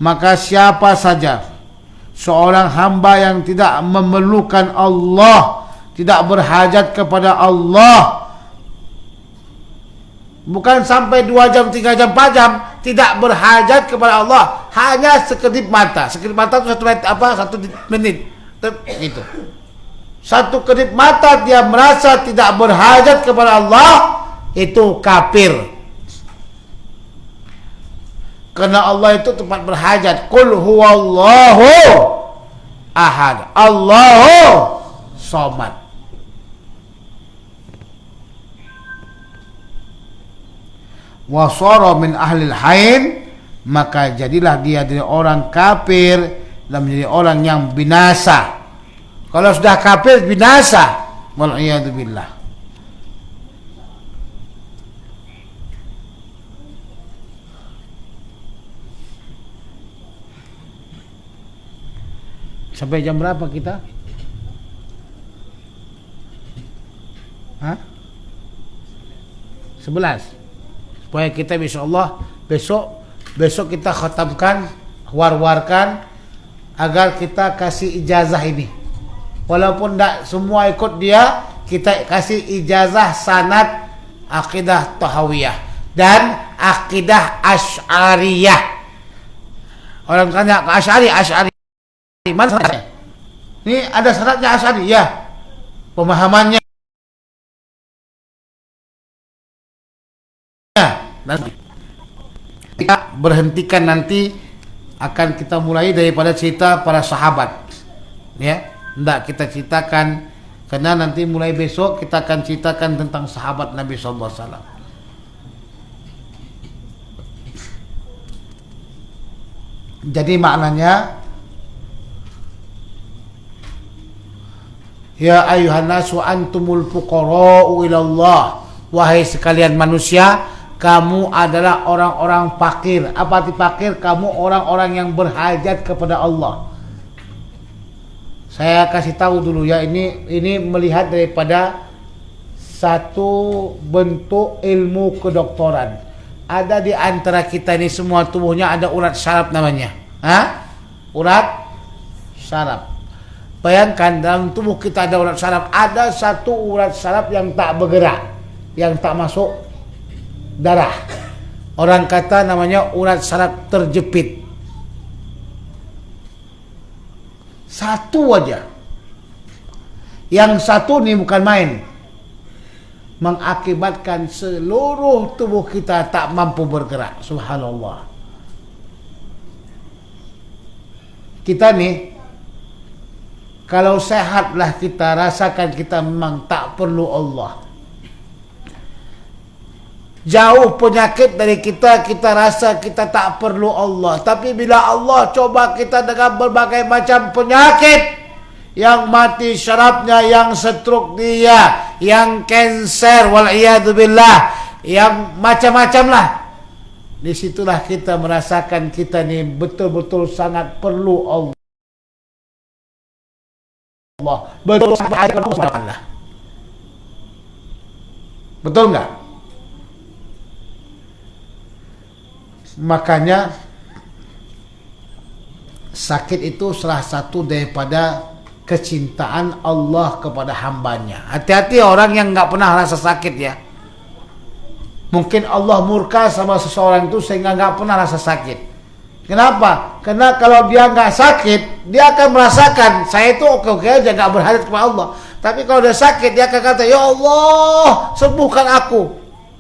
Speaker 1: Maka siapa saja seorang hamba yang tidak memerlukan Allah, tidak berhajat kepada Allah, bukan sampai 2 jam, 3 jam, 4 jam, tidak berhajat kepada Allah, hanya sekedip mata. Sekedip mata itu 1 menit gitu. 1 kedip mata dia merasa tidak berhajat kepada Allah, itu kafir. Karena Allah itu tempat berhajat. Qul huwallahu ahad, Allahu somad. Wa shara min ahlil hain, maka jadilah dia dari orang kafir dan menjadi orang yang binasa. Kalau sudah kafir binasa, wal iyadu billah. Sampai jam berapa kita? Hah? 11. Supaya kita insyaAllah besok besok kita khatamkan, war-warkan agar kita kasih ijazah ini. Walaupun tidak semua ikut dia, kita kasih ijazah sanad akidah Tahawiyah dan akidah Asy'ariyah. Orang tanya ke Asy'ari, mana sanadnya? Ini ada sanadnya Asy'ari, ya. Pemahamannya. Dan kita berhentikan nanti akan kita mulai daripada cerita para sahabat, ya. Tidak kita ceritakan karena nanti mulai besok kita akan ceritakan tentang sahabat Nabi sallallahu alaihi wasallam. Jadi maknanya, ya ayuhan nasu antumul fuqara'u ilallah, wahai sekalian manusia, kamu adalah orang-orang fakir. Apa arti fakir? Kamu orang-orang yang berhajat kepada Allah. Saya kasih tahu dulu ya, ini melihat daripada satu bentuk ilmu kedokteran. Ada di antara kita ini semua tubuhnya ada urat syaraf namanya. Urat syaraf. Bayangkan dalam tubuh kita ada urat syaraf. Ada satu urat syaraf yang tak bergerak, yang tak masuk darah. Orang kata namanya urat syaraf terjepit. Satu aja. Yang satu ni bukan main. Mengakibatkan seluruh tubuh kita tak mampu bergerak. Subhanallah. Kita ni, kalau sehatlah kita, rasakan kita memang tak perlu Allah. Jauh penyakit dari kita, kita rasa kita tak perlu Allah. Tapi bila Allah coba kita dengan berbagai macam penyakit, yang mati syarafnya, yang stroke dia, yang kanser, wal'iyadzubillah, yang macam-macam lah. Disitulah kita merasakan kita ni betul-betul sangat perlu Allah. Betul sangat perlu Allah. Betul enggak? Makanya sakit itu salah satu daripada kecintaan Allah kepada hambanya. Hati-hati orang yang nggak pernah rasa sakit ya. Mungkin Allah murka sama seseorang itu sehingga nggak pernah rasa sakit. Kenapa? Karena kalau dia nggak sakit, dia akan merasakan saya itu oke-oke aja, nggak berhajat kepada Allah. Tapi kalau dia sakit, dia akan kata, ya Allah sembuhkan aku,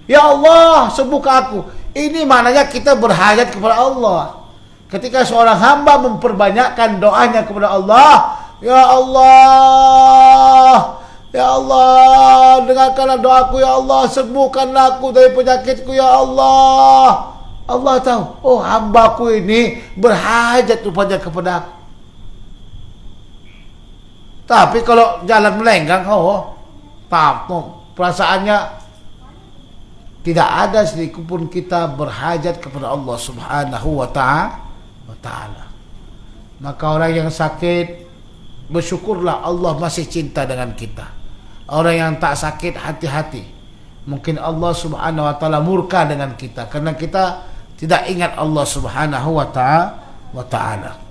Speaker 1: ya Allah sembuhkan aku. Ini maknanya kita berhajat kepada Allah. Ketika seorang hamba memperbanyakkan doanya kepada Allah, ya Allah, ya Allah, dengarkanlah doaku, ya Allah, sembuhkanlah aku dari penyakitku, ya Allah. Allah tahu, oh hambaku ini berhajat rupanya kepada aku. Tapi kalau jalan melenggang, perasaannya tidak ada sedikit pun kita berhajat kepada Allah Subhanahu wa ta'ala. Maka orang yang sakit, bersyukurlah Allah masih cinta dengan kita. Orang yang tak sakit, hati-hati. Mungkin Allah Subhanahu wa ta'ala murka dengan kita karena kita tidak ingat Allah Subhanahu wa ta'ala.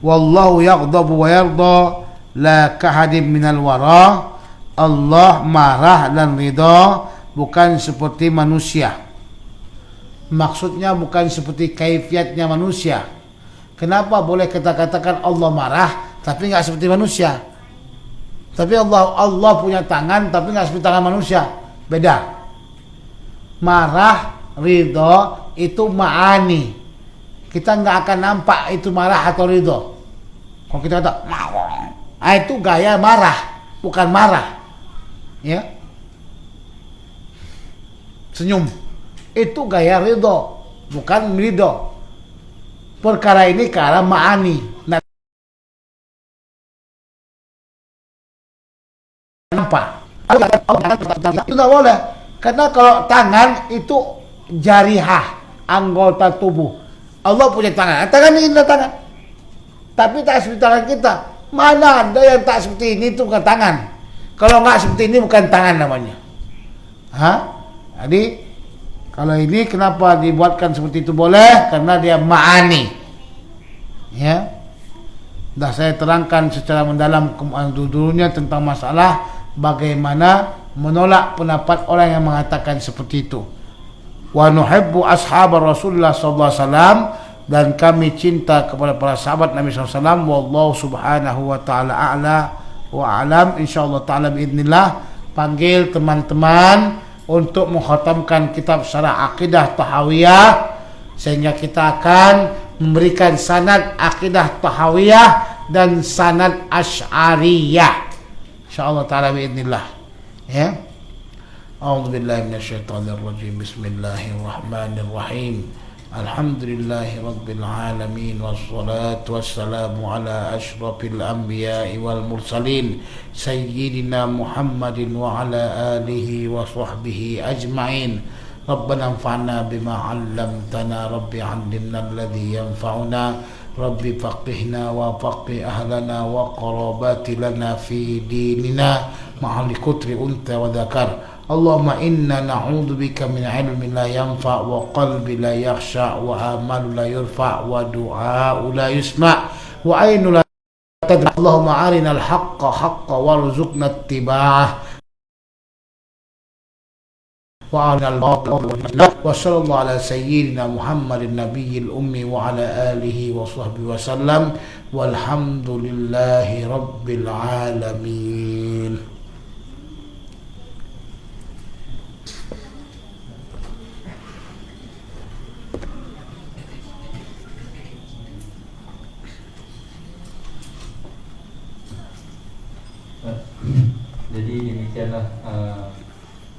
Speaker 1: Wallahu yaghdabu wa yarda la kahadim minal wara. Allah marah dan ridha bukan seperti manusia. Maksudnya bukan seperti kaifiatnya manusia. Kenapa boleh kita katakan Allah marah tapi enggak seperti manusia? Tapi Allah punya tangan tapi enggak seperti tangan manusia. Beda. Marah, ridha itu ma'ani. Kita enggak akan nampak itu marah atau ridha. Kalau kita kata itu gaya marah, bukan marah. Ya. Senyum itu gaya ridho, bukan ridho. Perkara ini ke arah ma'ani. Nampak? Itu tidak boleh. Karena kalau tangan itu jarihah, anggota tubuh. Allah punya tangan. Tangan ini adalah tangan. Tapi tak seperti tangan kita. Mana ada yang tak seperti ini, itu bukan tangan. Kalau enggak seperti ini bukan tangan namanya. Jadi kalau ini kenapa dibuatkan seperti itu boleh? Karena dia ma'ani. Ya. Dah saya terangkan secara mendalam dulunya tentang masalah bagaimana menolak pendapat orang yang mengatakan seperti itu. Wa nuhibbu ashab Rasulullah sallallahu alaihi wasallam, dan kami cinta kepada para sahabat Nabi sallallahu alaihi wasallam. Wallahu subhanahu wa ta'ala a'la wa a'lam. Insyaallah ta'ala biidznillah panggil teman-teman untuk mengkhatamkan kitab Syarah Aqidah Tahawiyah, sehingga kita akan memberikan sanad Aqidah Tahawiyah dan sanad Asy'ariyah insyaallah taala biidznillah. Ya. A'udzubillahi minasyaitonir rajim. Bismillahirrahmanirrahim. Alhamdulillahi rabbil alamin, wassalatu wassalamu ala asyrafil anbiya'i wal mursalin sayyidina Muhammadin wa ala alihi wa sahbihi ajma'in. Rabbana anfa'na bima 'allamtana, rabbi 'allimna alladhi yanfa'una, rabbi faqihna wa faqih ahlana wa qarabati lana fi dinina ma'al kutri unta wa dzakar. Allahumma inna na'udzubika min 'ilmin la yanfa' wa qalbi la yakhsha' wa amal la yurfa' wa du'a la yusma' wa 'ainu la tadri. Allahumma arinal haqqa haqqan warzuqna ittiba'ah wa arinal batila wa sallallahu ala sayyidina Muhammadin nabiyil ummi wa ala alihi wa sahbihi wa sallam walhamdulillahi rabbil alamin.
Speaker 2: Jadi demikianlah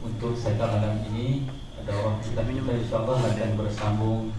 Speaker 2: untuk sesi malam ini. Ada orang kita insyaallah akan bersambung